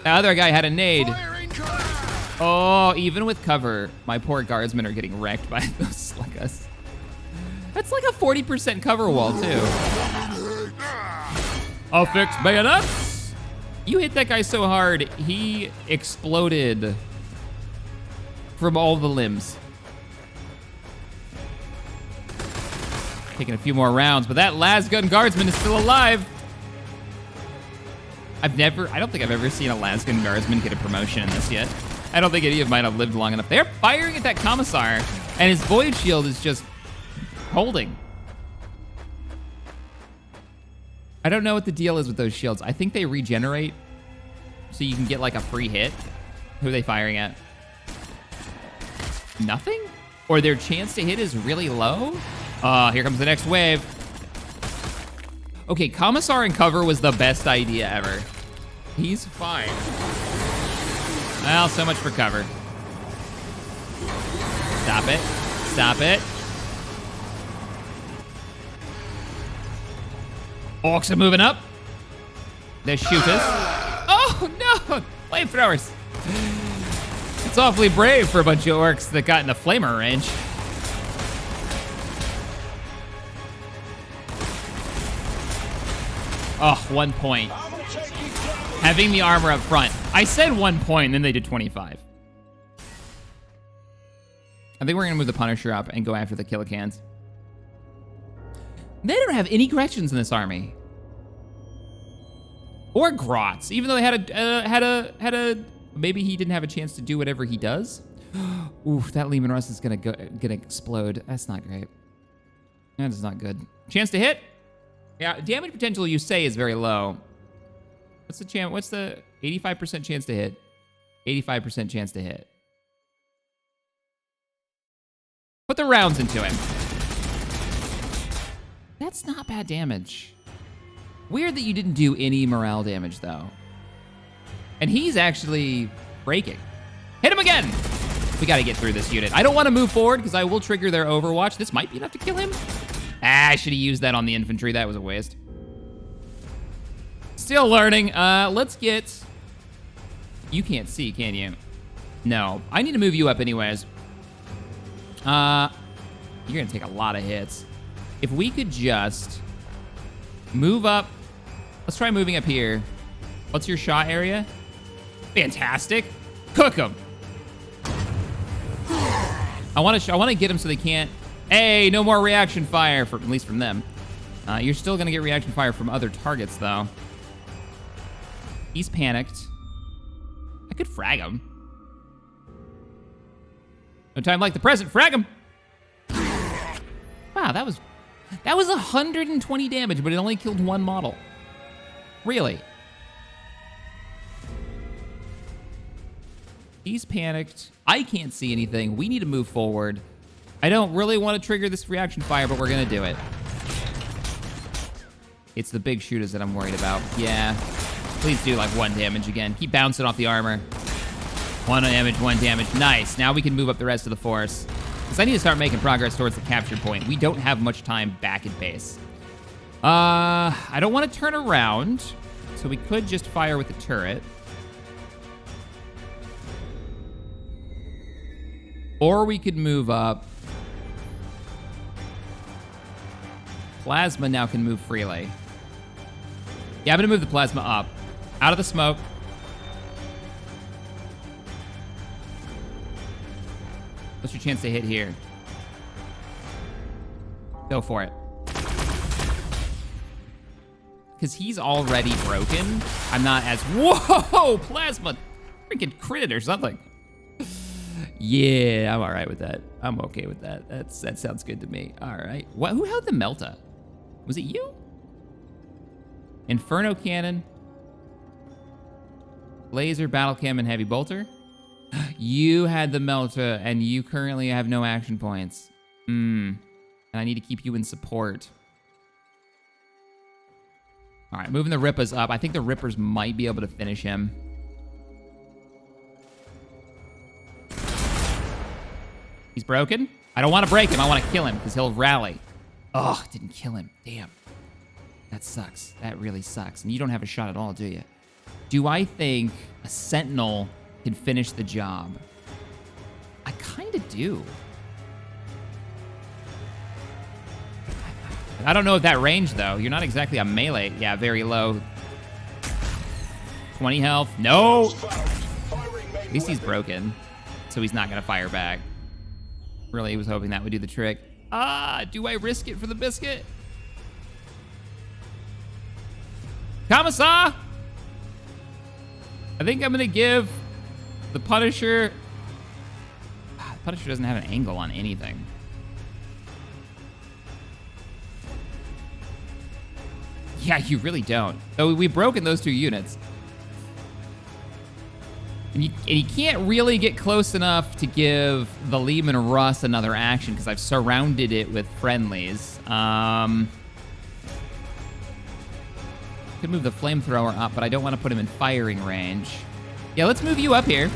The other guy had a nade. Oh, even with cover, my poor guardsmen are getting wrecked by those sluggas. That's like a 40% cover wall, too. Affix bayonets. You hit that guy so hard, he exploded from all the limbs. Taking a few more rounds, but that Lasgun guardsman is still alive. I don't think I've ever seen a Lasgun guardsman get a promotion in this yet. I don't think any of mine have lived long enough. They're firing at that Commissar, and his Void Shield is just holding. I don't know what the deal is with those shields. I think they regenerate, so you can get like a free hit. Who are they firing at? Nothing? Or their chance to hit is really low? Here comes the next wave. Okay, Commissar in cover was the best idea ever. He's fine. Well, so much for cover. Stop it. Stop it. Orcs are moving up. They shoot us. Oh, no! Flamethrowers. It's awfully brave for a bunch of orcs that got in the flamer range. Oh, 1 point. Having the armor up front. I said 1 point, and then they did 25. I think we're gonna move the Punisher up and go after the Killicans. They don't have any Gretchens in this army. Or Grots, even though they had a, maybe he didn't have a chance to do whatever he does. Oof, that Lehman Russ is gonna explode. That's not great. That is not good. Chance to hit? Yeah, damage potential you say is very low. What's the chance? What's the 85% chance to hit? 85% chance to hit. Put the rounds into him. That's not bad damage. Weird that you didn't do any morale damage, though. And he's actually breaking. Hit him again! We gotta get through this unit. I don't want to move forward because I will trigger their Overwatch. This might be enough to kill him. I should have used that on the infantry. That was a waste. Still learning. Let's get... You can't see, can you? No. I need to move you up anyways. You're gonna take a lot of hits. If we could just move up. Let's try moving up here. What's your shot area? Fantastic. Cook them. I want to get them so they can't. Hey, no more reaction fire, at least from them. You're still gonna get reaction fire from other targets, though. He's panicked. I could frag him. No time like the present. Frag him. Wow, that was 120 damage, but it only killed one model. Really? He's panicked. I can't see anything. We need to move forward. I don't really want to trigger this reaction fire, but we're gonna do it. It's the big shooters that I'm worried about. Yeah. Please do like 1 damage again. Keep bouncing off the armor. 1 damage, 1 damage. Nice. Now we can move up the rest of the force. Because I need to start making progress towards the capture point. We don't have much time back at base. I don't want to turn around. So we could just fire with the turret. Or we could move up. Plasma now can move freely. Yeah, I'm gonna move the plasma up. Out of the smoke. What's your chance to hit here? Go for it. Because he's already broken. I'm not as... Whoa! Plasma freaking crit or something. Yeah, I'm all right with that. I'm okay with that. That sounds good to me. All right. What? Who held the Melta? Was it you? Inferno Cannon. Laser, Battle Cam, and Heavy Bolter. You had the Melta, and you currently have no action points. And I need to keep you in support. All right, moving the Rippers up. I think the Rippers might be able to finish him. He's broken. I don't want to break him. I want to kill him because he'll rally. Oh, didn't kill him. Damn. That sucks. That really sucks. And you don't have a shot at all, do you? Do I think a Sentinel can finish the job? I kind of do. I don't know if that range, though. You're not exactly a melee. Yeah, very low. 20 health. No! At least he's broken, so he's not going to fire back. Really was hoping that would do the trick. Do I risk it for the biscuit? Commissar! I think I'm gonna give the Punisher... The Punisher doesn't have an angle on anything. Yeah, you really don't. So we've broken those 2 units. And you can't really get close enough to give the Lehman Russ another action because I've surrounded it with friendlies. Could move the flamethrower up, but I don't want to put him in firing range. Yeah, let's move you up here.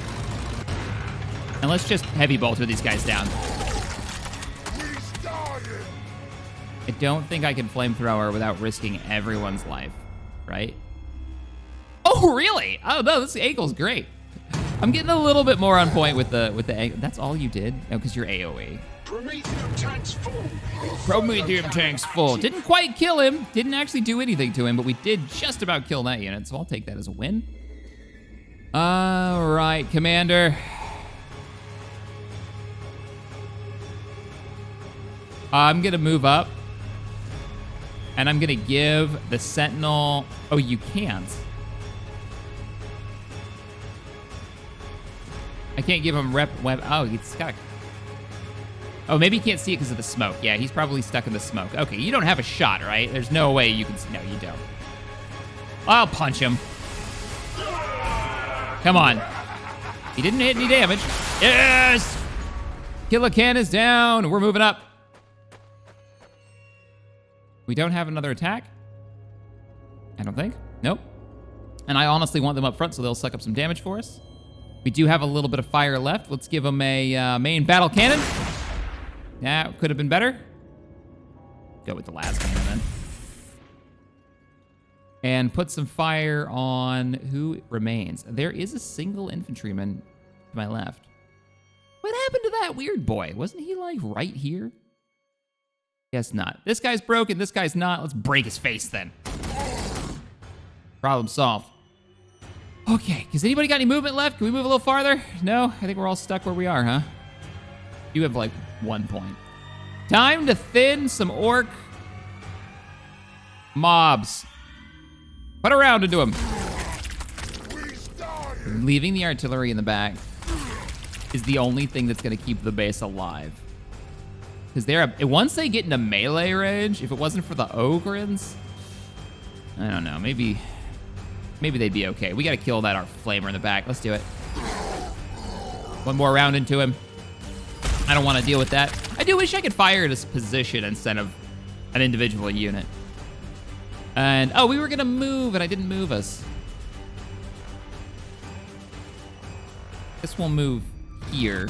And let's just heavy bolter these guys down. I don't think I can flamethrower without risking everyone's life, right? Oh, really? Oh, no, this ankle's great. I'm getting a little bit more on point with the ankle. That's all you did? No, because you're AoE.
Prometheum tanks full.
Prometheum tanks full. Didn't quite kill him. Didn't actually do anything to him, but we did just about kill that unit, so I'll take that as a win. All right, Commander. I'm gonna move up. And I'm gonna give the Sentinel... Oh, you can't. I can't give him rep web. Oh, he's got a... Oh, maybe he can't see it because of the smoke. Yeah, he's probably stuck in the smoke. Okay, you don't have a shot, right? There's no way you can... No, you don't. I'll punch him. Come on. He didn't hit any damage. Yes! Killer Can is down. We're moving up. We don't have another attack? I don't think. Nope. And I honestly want them up front so they'll suck up some damage for us. We do have a little bit of fire left. Let's give them a main battle cannon. Yeah, could have been better. Go with the last cannon then. And put some fire on who remains. There is a single infantryman to my left. What happened to that weird boy? Wasn't he like right here? Guess not. This guy's broken, this guy's not. Let's break his face then. Problem solved. Okay, has anybody got any movement left? Can we move a little farther? No, I think we're all stuck where we are, huh? You have like 1 point. Time to thin some orc mobs. Put a round into them. Leaving the artillery in the back is the only thing that's gonna keep the base alive. Because once they get into melee range, if it wasn't for the Ogrins, I don't know, maybe they'd be okay. We gotta kill that our flamer in the back. Let's do it. 1 more round into him. I don't want to deal with that. I do wish I could fire at his position instead of an individual unit. And, oh, we were gonna move and I didn't move us. This will move here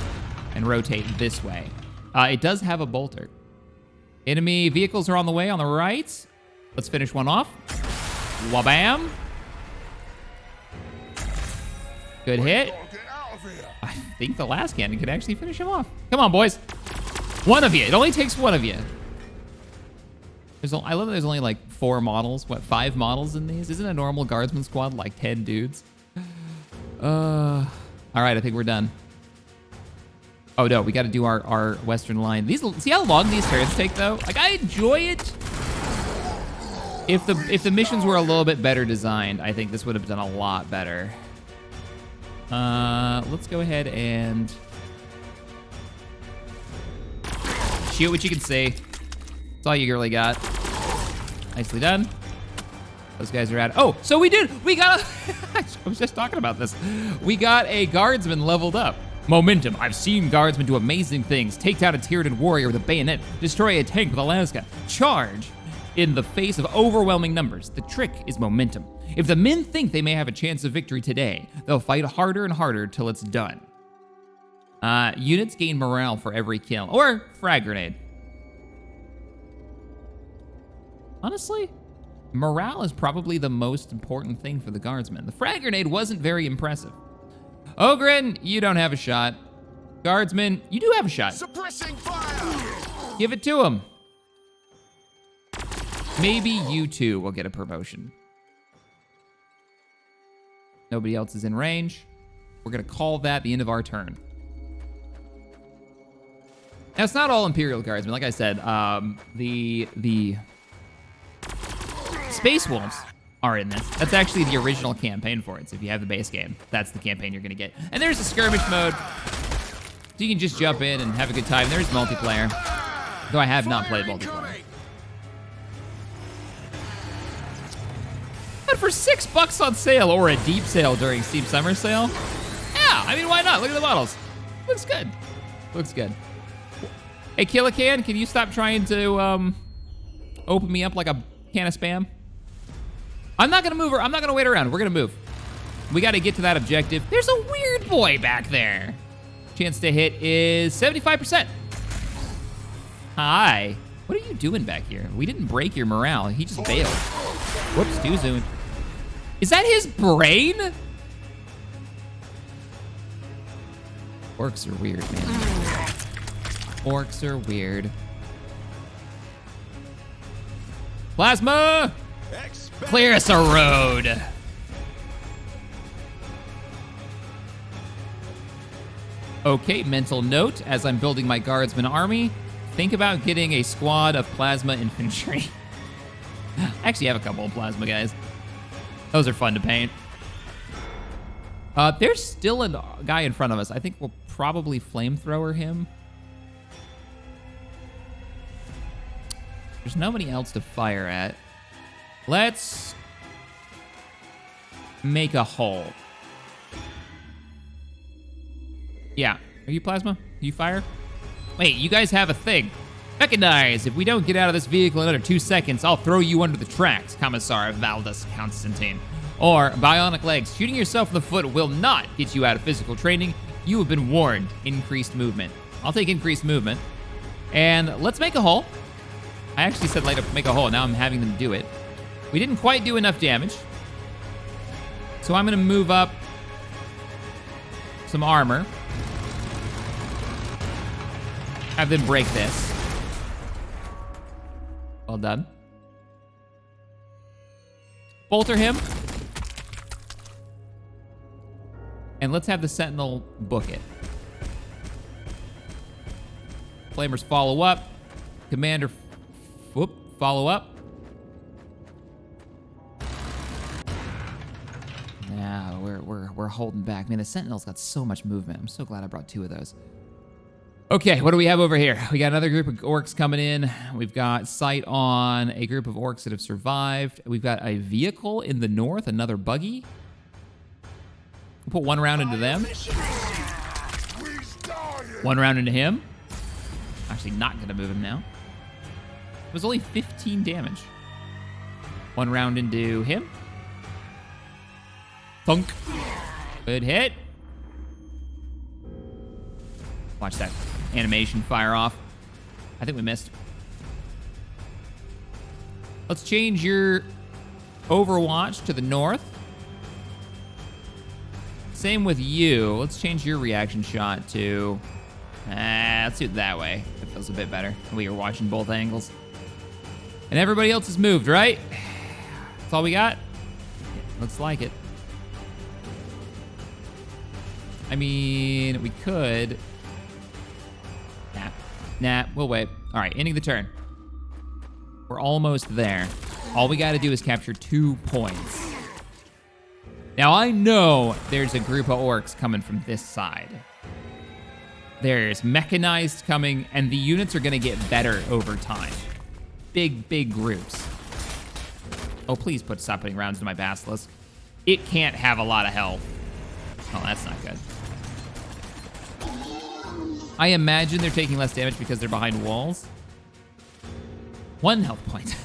and rotate this way. It does have a bolter. Enemy vehicles are on the way on the right. Let's finish one off. Wabam. Good hit.
Get out of here.
I think the last cannon could actually finish him off. Come on, boys. One of you. It only takes one of you. I love that there's only like 4 models. What, 5 models in these? Isn't a normal guardsman squad like 10 dudes? All right, I think we're done. Oh no, we got to do our western line. See how long these turns take though? Like, I enjoy it. If the missions were a little bit better designed, I think this would have done a lot better. Let's go ahead and shoot what you can see. That's all you really got. Nicely done. Those guys are out. Oh, so we got I was just talking about this. We got a guardsman leveled up. Momentum. I've seen guardsmen do amazing things. Take down a Tyranid warrior with a bayonet. Destroy a tank with Alaska. Charge in the face of overwhelming numbers. The trick is momentum. If the men think they may have a chance of victory today, they'll fight harder and harder till it's done. Units gain morale for every kill. Or frag grenade. Honestly, morale is probably the most important thing for the guardsmen. The frag grenade wasn't very impressive. Ogren, you don't have a shot. Guardsmen, you do have a shot.
Suppressing fire.
Give it to him. Maybe you two will get a promotion. Nobody else is in range. We're gonna call that the end of our turn. Now, it's not all Imperial Guardsmen. Like I said, the Space Wolves are in this. That's actually the original campaign for it. So if you have the base game, that's the campaign you're gonna get. And there's a skirmish mode. So you can just jump in and have a good time. There's multiplayer. Though I have not played multiplayer. But for $6 on sale or a deep sale during Steam Summer Sale, yeah, I mean, why not? Look at the models. Looks good. Looks good. Hey, Killacan, can you stop trying to open me up like a can of Spam? I'm not gonna move her. I'm not gonna wait around. We're gonna move. We gotta get to that objective. There's a weird boy back there. Chance to hit is 75%. Hi. What are you doing back here? We didn't break your morale. He just bailed. Whoops, too soon. Is that his brain? Orks are weird, man. Orks are weird. Plasma! Clear us a road. Okay, mental note, as I'm building my guardsman army, think about getting a squad of plasma infantry. I actually have a couple of plasma guys. Those are fun to paint. There's still a guy in front of us. I think we'll probably flamethrower him. There's nobody else to fire at. Let's make a hole. Yeah, are you plasma? You fire? Wait, you guys have a thing. Recognize, if we don't get out of this vehicle in under 2 seconds, I'll throw you under the tracks, Commissar Valdus Constantine. Or, bionic legs, shooting yourself in the foot will not get you out of physical training. You have been warned. Increased movement. I'll take increased movement. And let's make a hole. I actually said like to make a hole, now I'm having them do it. We didn't quite do enough damage. So I'm gonna move up some armor. Have them break this. Well done. Bolter him. And let's have the Sentinel book it. Flamers follow up. Commander, whoop, follow up. Yeah, we're holding back. Man, the Sentinel's got so much movement. I'm so glad I brought 2 of those. Okay, what do we have over here? We got another group of orcs coming in. We've got sight on a group of orcs that have survived. We've got a vehicle in the north, another buggy. We'll put 1 round into them. 1 round into him. Actually not gonna move him now. It was only 15 damage. 1 round into him. Thunk. Good hit. Watch that animation fire off. I think we missed. Let's change your Overwatch to the north. Same with you. Let's change your reaction shot to... let's do it that way. That feels a bit better. We are watching both angles. And everybody else has moved, right? That's all we got? Yeah, looks like it. I mean, we could... Nah, we'll wait. All right, ending the turn. We're almost there. All we gotta do is capture 2 points. Now, I know there's a group of orcs coming from this side. There's mechanized coming, and the units are gonna get better over time. Big groups. Oh, please stop putting rounds into my basilisk. It can't have a lot of health. Oh, that's not good. I imagine they're taking less damage because they're behind walls. 1 health point.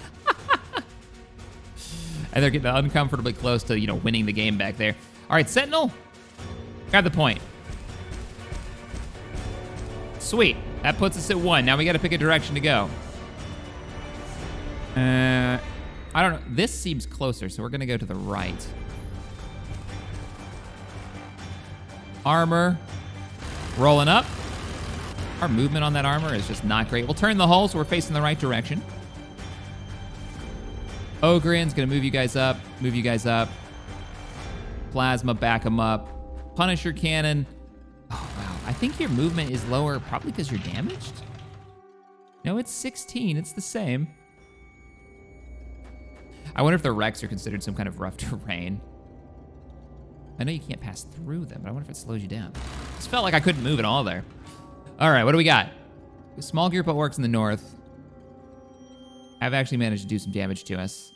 And they're getting uncomfortably close to, winning the game back there. All right, Sentinel, grab the point. Sweet, that puts us at 1. Now we gotta pick a direction to go. I don't know, this seems closer, so we're gonna go to the right. Armor, rolling up. Our movement on that armor is just not great. We'll turn the hull so we're facing the right direction. Ogren's gonna move you guys up, Plasma, back them up. Punisher cannon. Oh, wow. I think your movement is lower probably because you're damaged. No, it's 16, it's the same. I wonder if the wrecks are considered some kind of rough terrain. I know you can't pass through them, but I wonder if it slows you down. Just felt like I couldn't move at all there. All right, what do we got? A small group of orcs in the north have actually managed to do some damage to us.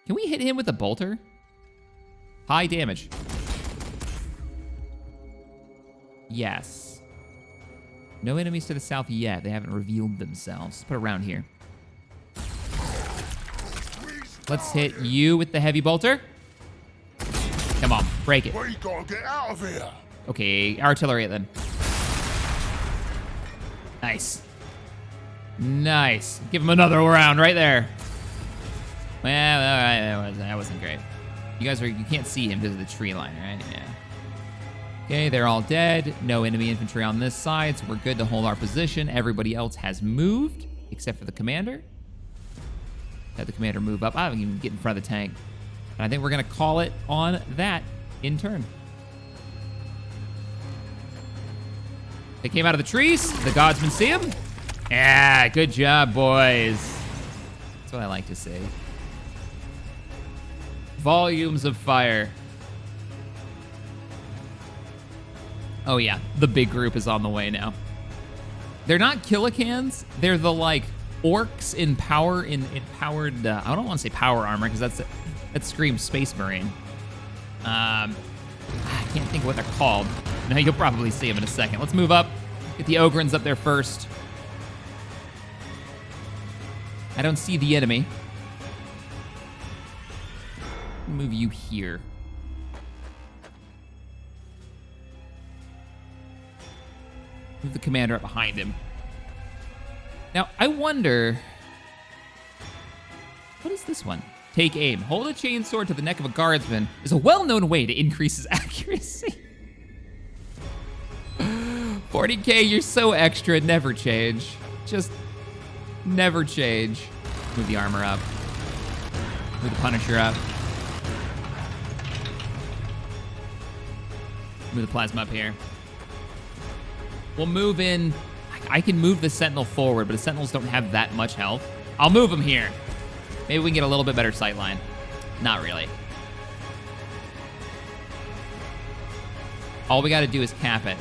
Can we hit him with a bolter? High damage. Yes. No enemies to the south yet. They haven't revealed themselves. Let's put it around here. Let's hit you with the heavy bolter. Come on, break it.
We gotta get out of here.
Okay, artillery then. Nice. Nice. Give him another round right there. Well, all right, that wasn't great. You can't see him because of the tree line, right? Yeah. Okay, they're all dead. No enemy infantry on this side, so we're good to hold our position. Everybody else has moved, except for the commander. Had the commander move up. I haven't even get in front of the tank. And I think we're gonna call it on that in turn. They came out of the trees. The godsmen see them. Yeah, good job, boys. That's what I like to see. Volumes of fire. Oh yeah, the big group is on the way now. They're not Killicans. They're the orcs in empowered. I don't want to say power armor because that screams Space Marine. I can't think of what they're called. Now you'll probably see them in a second. Let's move up. Get the Ogryns up there first. I don't see the enemy. Move you here. Move the commander up behind him. Now, I wonder... What is this one? Take aim. Hold a chainsword to the neck of a guardsman is a well-known way to increase his accuracy. 40k, you're so extra, never change. Just never change. Move the armor up. Move the Punisher up. Move the plasma up here. We'll move in. I can move the Sentinel forward, but the Sentinels don't have that much health. I'll move them here. Maybe we can get a little bit better sight line. Not really. All we gotta do is cap it.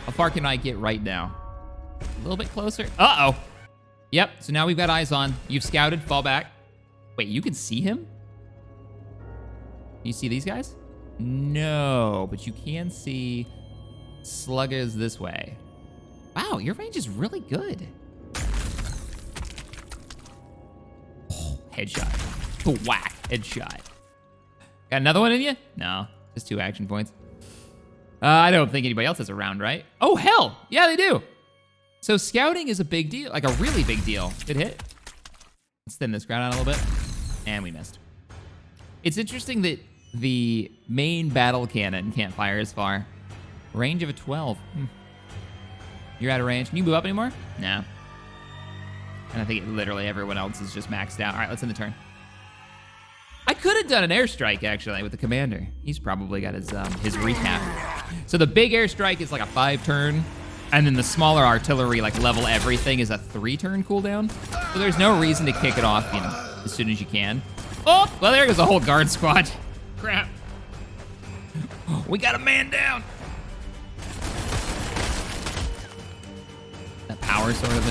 How far can I get right now? A little bit closer. Uh-oh. Yep, so now we've got eyes on. You've scouted, fall back. Wait, you can see him? Can you see these guys? No, but you can see sluggers this way. Wow, your range is really good. Oh, headshot. Whack, headshot. Got another one in you? No, just 2 action points. I don't think anybody else has a round, right? Oh, hell, yeah, they do. So scouting is a big deal, like a really big deal. Good hit. Let's thin this ground out a little bit. And we missed. It's interesting that the main battle cannon can't fire as far. Range of a 12. You're out of range. Can you move up anymore? No. And I think literally everyone else is just maxed out. All right, let's end the turn. I could have done an airstrike, actually, with the commander. He's probably got his recap. So the big airstrike is like a 5-turn, and then the smaller artillery, like level everything, is a 3-turn cooldown. So there's no reason to kick it off, you know, as soon as you can. Oh, well, there goes a whole guard squad. Crap. We got a man down. That power sort of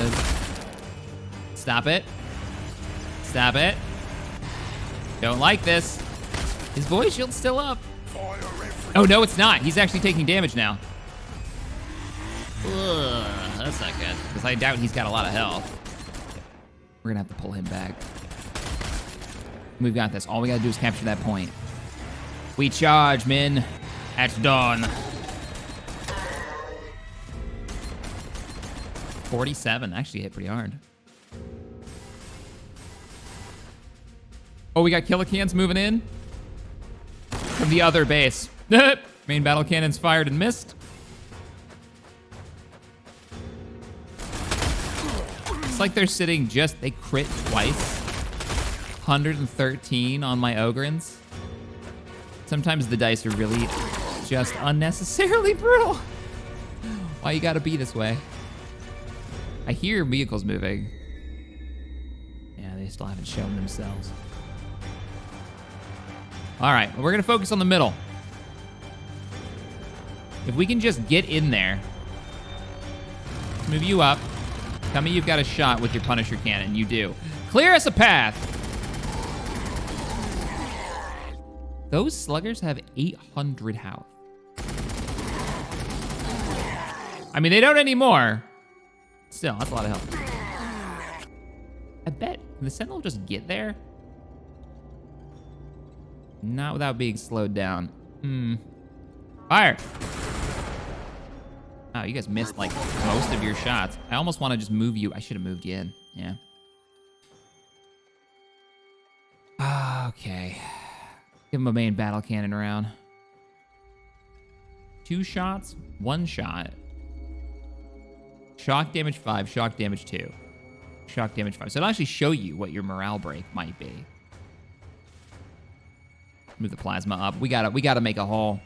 is. Stop it. Stop it. Don't like this. His voice shield's still up. Oh, no, it's not. He's actually taking damage now. Ugh, that's not good, because I doubt he's got a lot of health. We're gonna have to pull him back. We've got this. All we gotta do is capture that point. We charge, men, at dawn. 47, actually hit pretty hard. Oh, we got Killicans moving in from the other base. Main battle cannons fired and missed. It's like they're sitting they crit twice. 113 on my Ogrins. Sometimes the dice are really just unnecessarily brutal. Why you gotta be this way? I hear vehicles moving. Yeah, they still haven't shown themselves. All right, well, we're gonna focus on the middle. If we can just get in there, let's move you up. Tell me you've got a shot with your Punisher cannon. You do. Clear us a path. Those sluggers have 800 health. I mean, they don't anymore. Still, that's a lot of health. I bet, can the Sentinel just get there? Not without being slowed down. Fire! Oh, you guys missed like most of your shots. I almost want to just move you. I should have moved you in. Yeah. Okay. Give him a main battle cannon around. 2 shots, 1 shot. Shock damage 5, shock damage 2. Shock damage 5. So it'll actually show you what your morale break might be. Move the plasma up. We gotta make a hole.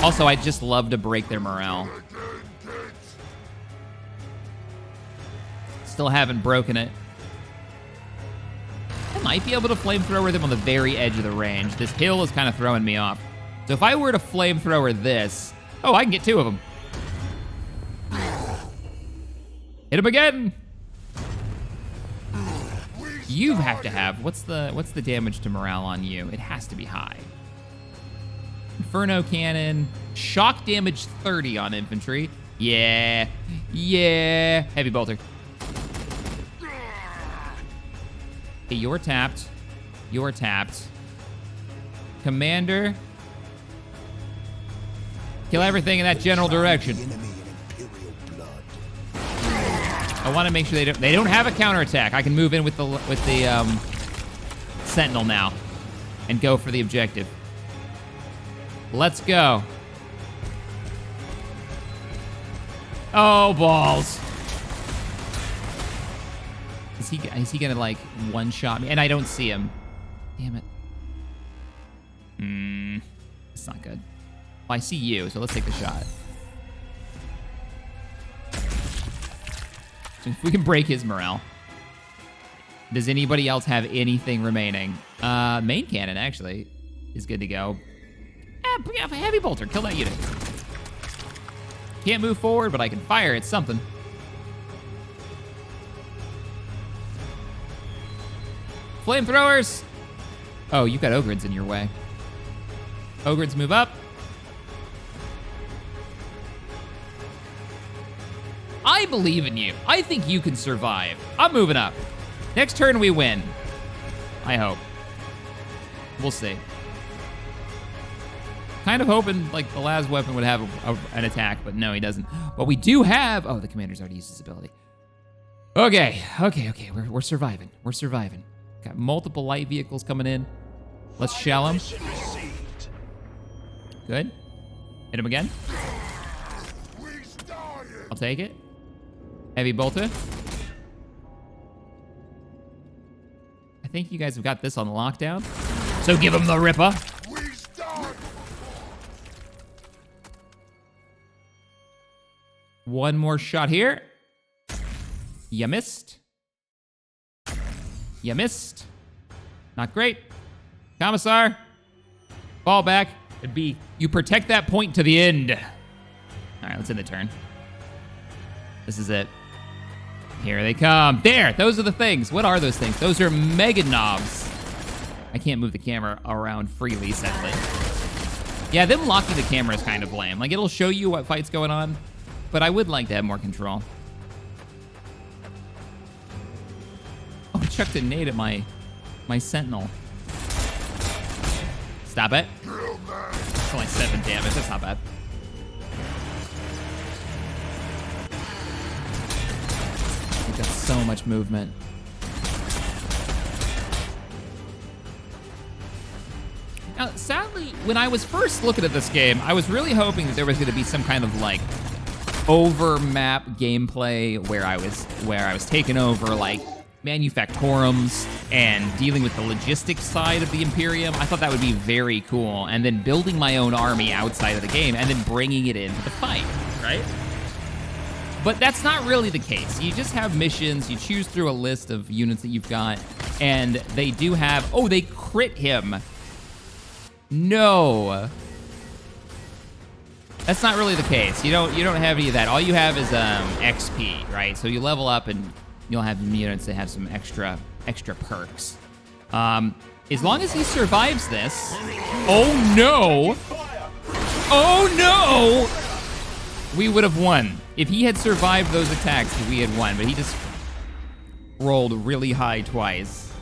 Also, I'd just love to break their morale. Still haven't broken it. I might be able to flamethrower them on the very edge of the range. This hill is kind of throwing me off. So if I were to flamethrower this, oh, I can get 2 of them. Hit him again. You have to have, what's the damage to morale on you? It has to be high. Inferno cannon, shock damage 30 on infantry. Yeah, yeah. Heavy bolter. Okay, you're tapped. You're tapped. Commander. Kill everything in that general direction. I want to make sure they don't have a counterattack. I can move in with the Sentinel now and go for the objective. Let's go. Oh, balls. Is he gonna like one-shot me? And I don't see him. Damn it. It's not good. Well, I see you, so let's take the shot. So if we can break his morale. Does anybody else have anything remaining? Main cannon, actually, is good to go. Yeah, heavy bolter. Kill that unit. Can't move forward, but I can fire at something. Flamethrowers! Oh, you got Ogrins in your way. Ogrins move up. I believe in you. I think you can survive. I'm moving up. Next turn we win. I hope. We'll see. Kind of hoping like the last weapon would have an attack, but no, he doesn't. But we do have, oh, the commander's already used his ability. Okay. We're surviving. We're surviving. Got multiple light vehicles coming in. Let's shell him. Good. Hit him again. I'll take it. Heavy bolter. I think you guys have got this on lockdown. So give him the Ripper. One more shot here. You missed. You missed. Not great. Commissar. Fall back. It'd be, you protect that point to the end. All right, let's end the turn. This is it. Here they come. There, those are the things. What are those things? Those are mega knobs. I can't move the camera around freely, sadly. Yeah, them locking the camera is kind of lame. Like, it'll show you what fight's going on, but I would like to have more control. Oh, I chucked a nade at my sentinel. Stop it. It's only 7 damage. That's not bad. We've got so much movement. Now, sadly, when I was first looking at this game, I was really hoping that there was going to be some kind of like over-map gameplay where I was taking over like manufactorums and dealing with the logistics side of the Imperium. I thought that would be very cool, and then building my own army outside of the game and then bringing it into the fight, right? But that's not really the case. You just have missions, you choose through a list of units that you've got, and they do have, oh, they crit him. No. That's not really the case. You don't have any of that. All you have is XP, right? So you level up and you'll have units that have some extra perks. As long as he survives this. Oh no! Oh no! We would have won. If he had survived those attacks, we had won, but he just rolled really high twice.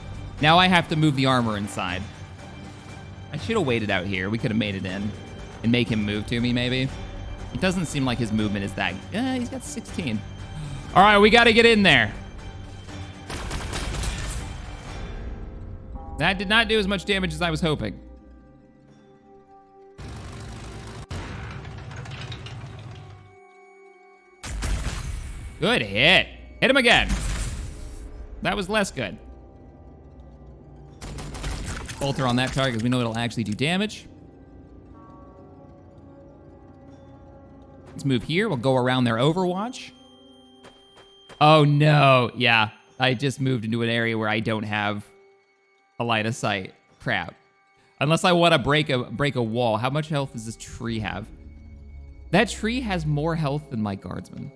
Now I have to move the armor inside. I should have waited out here. We could have made it in and make him move to me, maybe. It doesn't seem like his movement is that... he's got 16. All right, we got to get in there. That did not do as much damage as I was hoping. Good hit. Hit him again. That was less good. Bolter on that target because we know it'll actually do damage. Let's move here. We'll go around their Overwatch. Oh no, yeah. I just moved into an area where I don't have a line of sight. Crap. Unless I want to break a wall. How much health does this tree have? That tree has more health than my guardsman.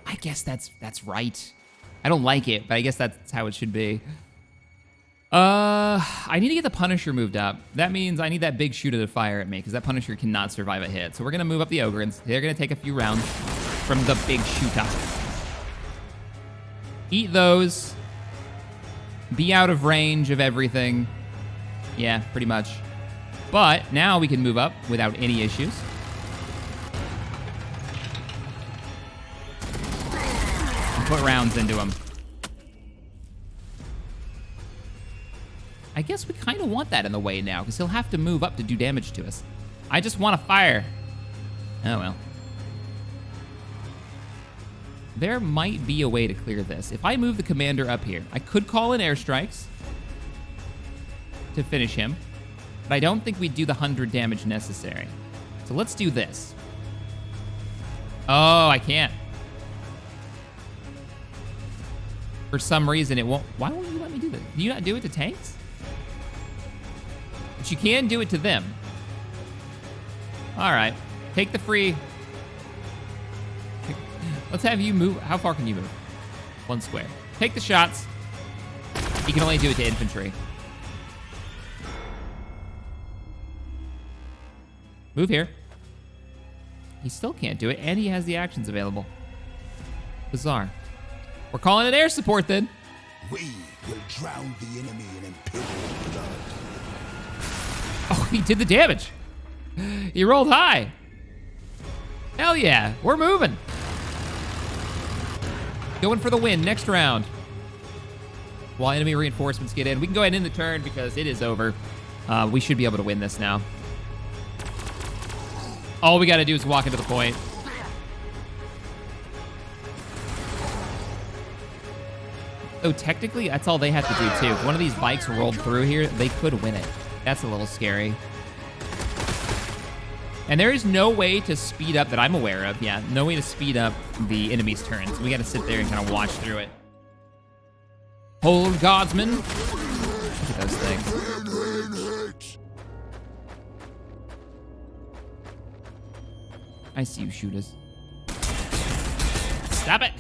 I guess that's right. I don't like it, but I guess that's how it should be. I need to get the Punisher moved up. That means I need that big shooter to fire at me, because that Punisher cannot survive a hit. So we're going to move up the Ogrins. They're going to take a few rounds from the big shooter. Eat those. Be out of range of everything. Yeah, pretty much. But now we can move up without any issues. Put rounds into him. I guess we kind of want that in the way now, because he'll have to move up to do damage to us. I just want to fire. Oh, well. There might be a way to clear this. If I move the commander up here, I could call in airstrikes to finish him, but I don't think we'd do the 100 damage necessary. So let's do this. Oh, I can't. For some reason, it won't. Why won't you let me do this? Do you not do it to tanks? But you can do it to them. All right. Take the free. Let's have you move. How far can you move? 1 square. Take the shots. You can only do it to infantry. Move here. He still can't do it, and he has the actions available. Bizarre. We're calling it air support then.
We will drown the enemy in Imperial blood.
Oh, he did the damage. He rolled high. Hell yeah, we're moving. Going for the win next round. While enemy reinforcements get in. We can go ahead and end the turn because it is over. We should be able to win this now. All we gotta do is walk into the point. Oh, technically, that's all they have to do, too. If one of these bikes rolled through here, they could win it. That's a little scary. And there is no way to speed up that I'm aware of. Yeah, no way to speed up the enemy's turns. We got to sit there and kind of watch through it. Hold guardsmen. Look at those things. I see you, shooters. Stop it.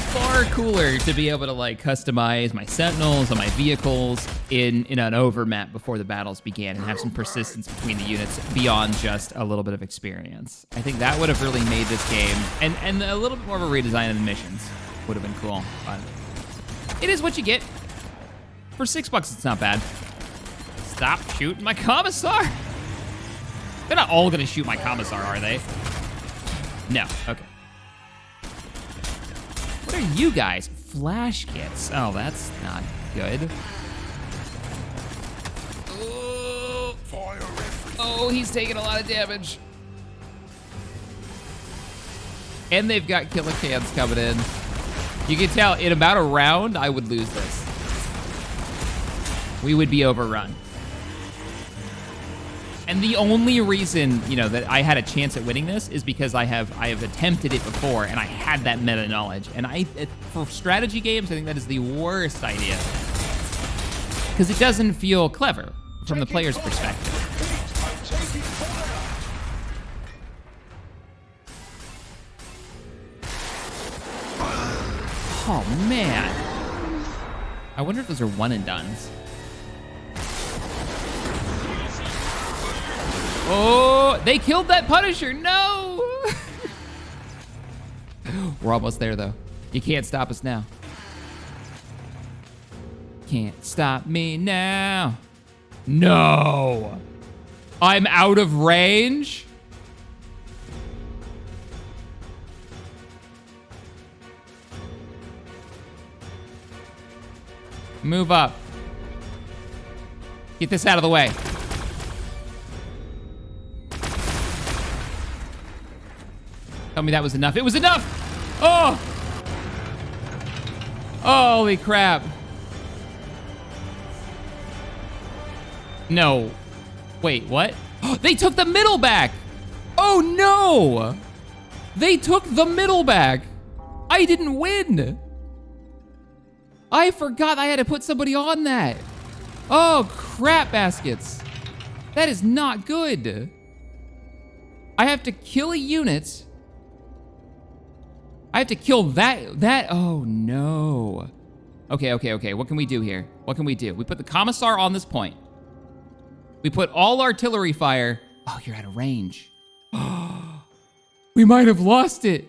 Far cooler to be able to like customize my sentinels on my vehicles in an overmap before the battles began and have some persistence between the units beyond just a little bit of experience. I think that would have really made this game and a little bit more of a redesign of the missions would have been cool. But it is what you get. For $6, it's not bad. Stop shooting my commissar. They're not all gonna shoot my commissar, are they? No, okay. What are you guys? Flash kits. Oh, that's not good. Oh, he's taking a lot of damage. And they've got killer cans coming in. You can tell in about a round, I would lose this. We would be overrun. And the only reason, you know, that I had a chance at winning this is because I have attempted it before and I had that meta knowledge. And for strategy games, I think that is the worst idea. Because it doesn't feel clever from the player's perspective. Oh man. I wonder if those are one and dones. Oh, they killed that Punisher. No. We're almost there, though. You can't stop us now. Can't stop me now. No. I'm out of range. Move up. Get this out of the way. Tell me that was enough. It was enough! Oh! Holy crap. No. Wait, what? They took the middle back! Oh no! They took the middle back! I didn't win! I forgot I had to put somebody on that. Oh, crap baskets. That is not good. I have to kill a unit. I have to kill that, oh no. Okay, what can we do here? What can we do? We put the commissar on this point. We put all artillery fire. Oh, you're out of range. We might have lost it.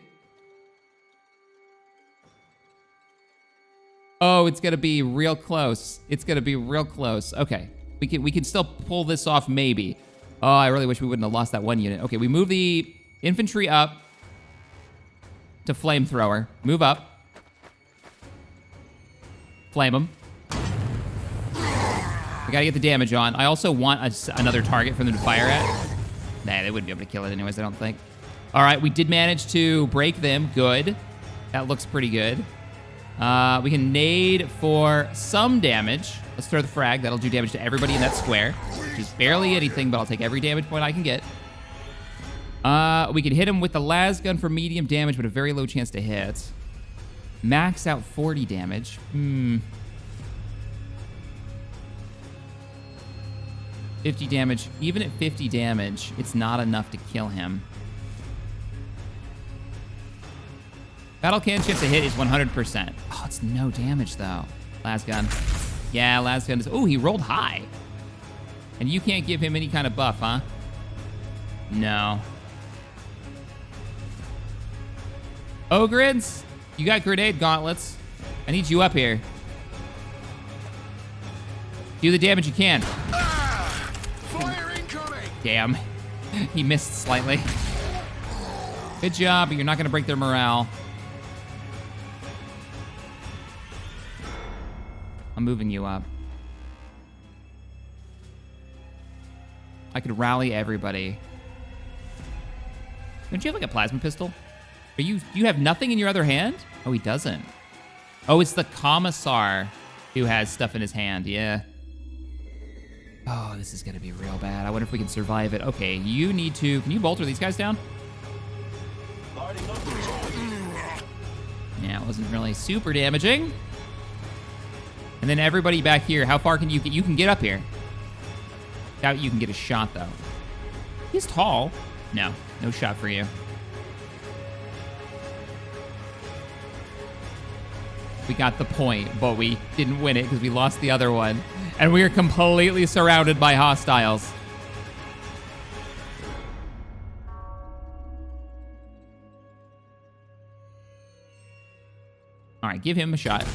Oh, it's gonna be real close. It's gonna be real close. Okay, we can still pull this off maybe. Oh, I really wish we wouldn't have lost that one unit. Okay, we move the infantry up to flamethrower. Move up. Flame them. We gotta get the damage on. I also want another target for them to fire at. Nah, they wouldn't be able to kill it anyways, I don't think. All right, we did manage to break them. Good. That looks pretty good. We can nade for some damage. Let's throw the frag. That'll do damage to everybody in that square, which is barely anything, but I'll take every damage point I can get. We can hit him with the las gun for medium damage, but a very low chance to hit. Max out 40 damage. 50 damage. Even at 50 damage, it's not enough to kill him. Battle can chance to hit is 100%. Oh, it's no damage, though. Las gun. Yeah, las gun is... Oh, he rolled high. And you can't give him any kind of buff, huh? No. Ogrids? You got grenade gauntlets. I need you up here. Do the damage you can.
Fire incoming!
Damn. He missed slightly. Good job, but you're not gonna break their morale. I'm moving you up. I could rally everybody. Don't you have like a plasma pistol? You have nothing in your other hand? Oh, he doesn't. Oh, it's the commissar who has stuff in his hand, yeah. Oh, this is gonna be real bad. I wonder if we can survive it. Okay, you need to, can you bolter these guys down? Yeah, it wasn't really super damaging. And then everybody back here, how far can you get? You can get up here. Doubt you can get a shot, though. He's tall. No, no shot for you. We got the point, but we didn't win it because we lost the other one. And we are completely surrounded by hostiles. All right, give him a shot.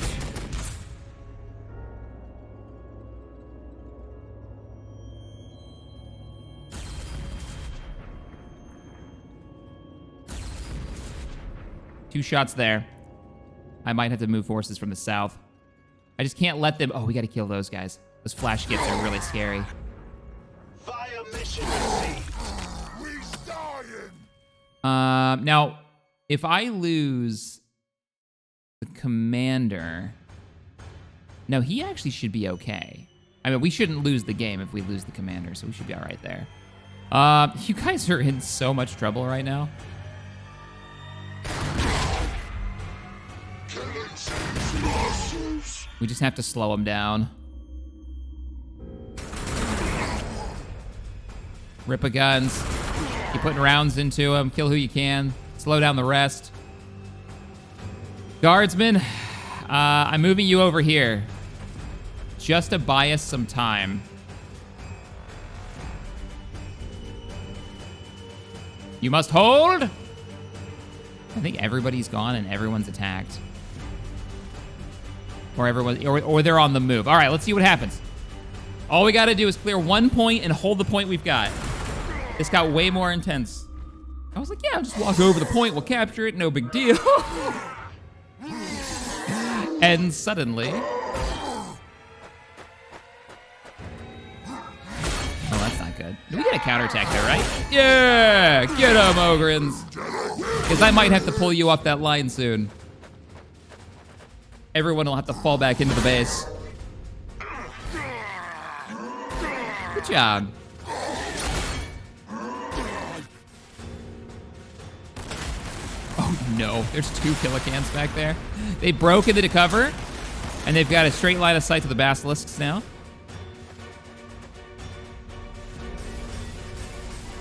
Two shots there. I might have to move forces from the south. I just can't let them... Oh, we got to kill those guys. Those flash skips are really scary.
Fire mission received. We dying.
Now, if I lose the commander... No, he actually should be okay. I mean, we shouldn't lose the game if we lose the commander, so we should be all right there. You guys are in so much trouble right now. We just have to slow him down. Rip a guns. Keep putting rounds into him. Kill who you can. Slow down the rest. Guardsmen, I'm moving you over here. Just to buy us some time. You must hold. I think everybody's gone and everyone's attacked. Or they're on the move. All right, let's see what happens. All we gotta do is clear 1 point and hold the point we've got. This got way more intense. I was like, yeah, I'll just walk over the point, we'll capture it, no big deal. And suddenly... Oh, that's not good. Did we get a counterattack there, right? Yeah, get him, Ogrins. Because I might have to pull you off that line soon. Everyone will have to fall back into the base. Good job. Oh no, there's 2 killicans back there. They broke into the cover, and they've got a straight line of sight to the basilisks now.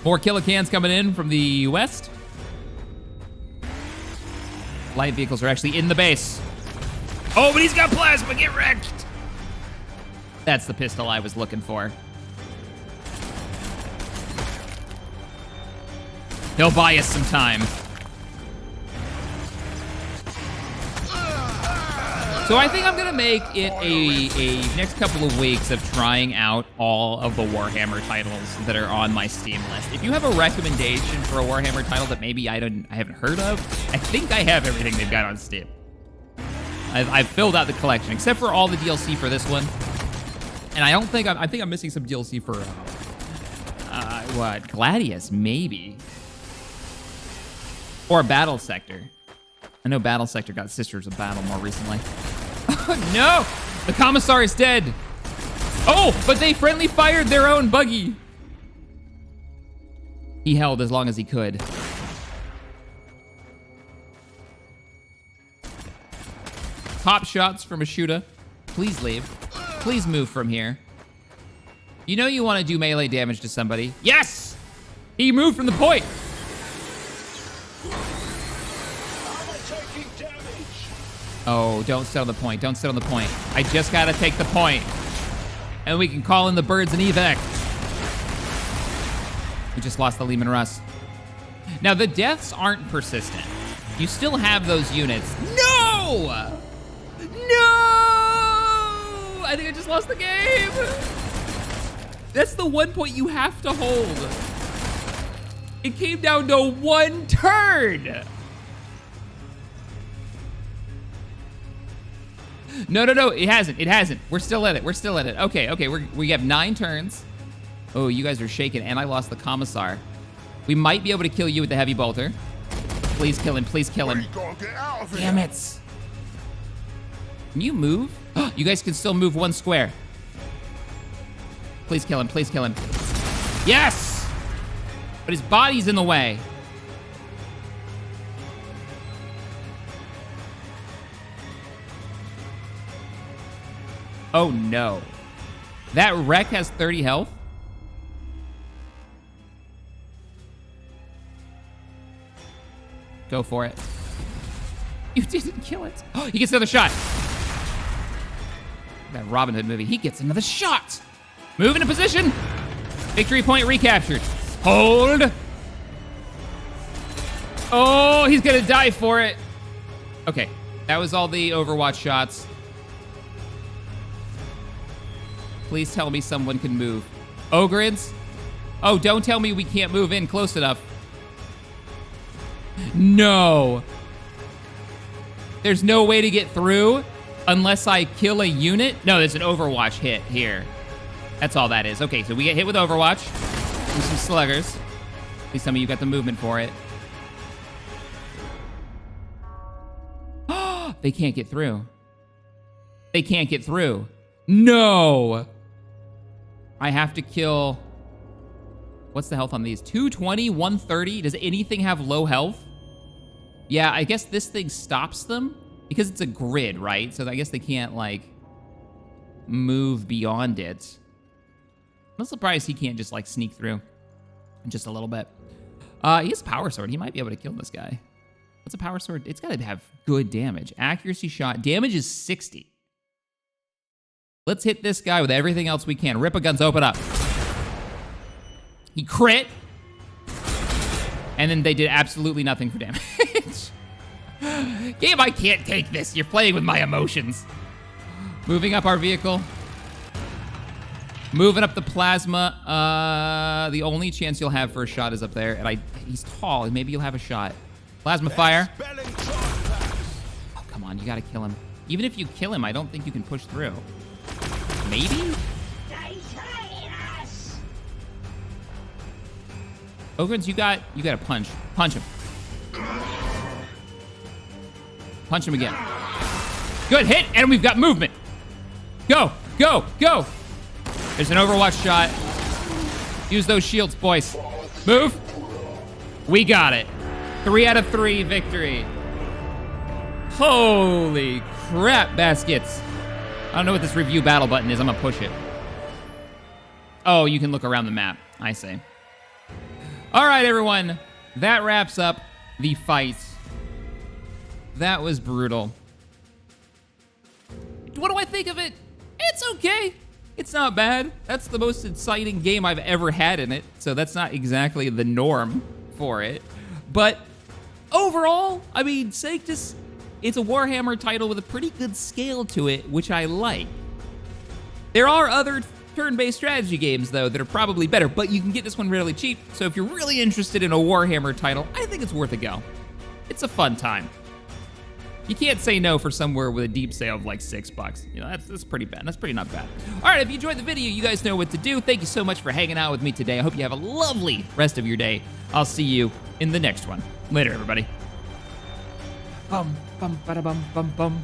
More killicans coming in from the west. Light vehicles are actually in the base. Oh, but he's got plasma, get wrecked! That's the pistol I was looking for. He'll buy us some time. So I think I'm gonna make it a next couple of weeks of trying out all of the Warhammer titles that are on my Steam list. If you have a recommendation for a Warhammer title that maybe I haven't heard of, I think I have everything they've got on Steam. I've filled out the collection, except for all the DLC for this one. And I think I'm missing some DLC for, what, Gladius, maybe. Or Battle Sector. I know Battle Sector got Sisters of Battle more recently. Oh, no! The Commissar is dead. Oh, but they friendly fired their own buggy. He held as long as he could. Top shots from Ashuta. Please leave. Please move from here. You know you want to do melee damage to somebody. Yes! He moved from the point. Oh, don't sit on the point. Don't sit on the point. I just got to take the point. And we can call in the birds and evac. We just lost the Lehman Russ. Now, the deaths aren't persistent. You still have those units. No! No! I think I just lost the game. That's the one point you have to hold. It came down to one turn. No, it hasn't. We're still at it. Okay, we have 9 turns. Oh, you guys are shaking, and I lost the commissar. We might be able to kill you with the heavy bolter. Please kill him. Damn it. Can you move? You guys can still move 1 square. Please kill him. Yes! But his body's in the way. Oh no. That wreck has 30 health? Go for it. You didn't kill it. Oh, he gets another shot. That Robin Hood movie, he gets another shot. Move into position. Victory point recaptured. Hold. Oh, he's gonna die for it. Okay, that was all the Overwatch shots. Please tell me someone can move. Ogrids? Oh, don't tell me we can't move in close enough. No. There's no way to get through unless I kill a unit? No, there's an Overwatch hit here. That's all that is. Okay, so we get hit with Overwatch. With some sluggers. Please tell me you got the movement for it. They can't get through. They can't get through. No. I have to kill... What's the health on these? 220, 130? Does anything have low health? Yeah, I guess this thing stops them because it's a grid, right? So I guess they can't, like, move beyond it. I'm surprised he can't just, like, sneak through just a little bit. He has a power sword. He might be able to kill this guy. What's a power sword? It's got to have good damage. Accuracy shot. Damage is 60. Let's hit this guy with everything else we can. Rip-a-guns, open up. He crit. And then they did absolutely nothing for damage. Game, I can't take this. You're playing with my emotions. Moving up our vehicle. Moving up the plasma. The only chance you'll have for a shot is up there. And he's tall. Maybe you'll have a shot. Plasma fire. Oh, come on. You got to kill him. Even if you kill him, I don't think you can push through. Maybe? Ogrins, you got to punch. Punch him. Punch him again. Good hit, and we've got movement. Go, go, go. There's an Overwatch shot. Use those shields, boys. Move. We got it. 3 out of 3 victory. Holy crap, baskets. I don't know what this review battle button is. I'm gonna push it. Oh, you can look around the map. I see. All right, everyone. That wraps up the fight. That was brutal. What do I think of it? It's okay. It's not bad. That's the most exciting game I've ever had in it, so that's not exactly the norm for it. But overall, I mean, Sanctus, it's a Warhammer title with a pretty good scale to it, which I like. There are other turn-based strategy games, though, that are probably better, but you can get this one really cheap, so if you're really interested in a Warhammer title, I think it's worth a go. It's a fun time. You can't say no for somewhere with a deep sale of like $6. You know, that's pretty bad. That's pretty not bad. All right, if you enjoyed the video, you guys know what to do. Thank you so much for hanging out with me today. I hope you have a lovely rest of your day. I'll see you in the next one. Later, everybody. Bum, bum, bada, bum, bum, bum.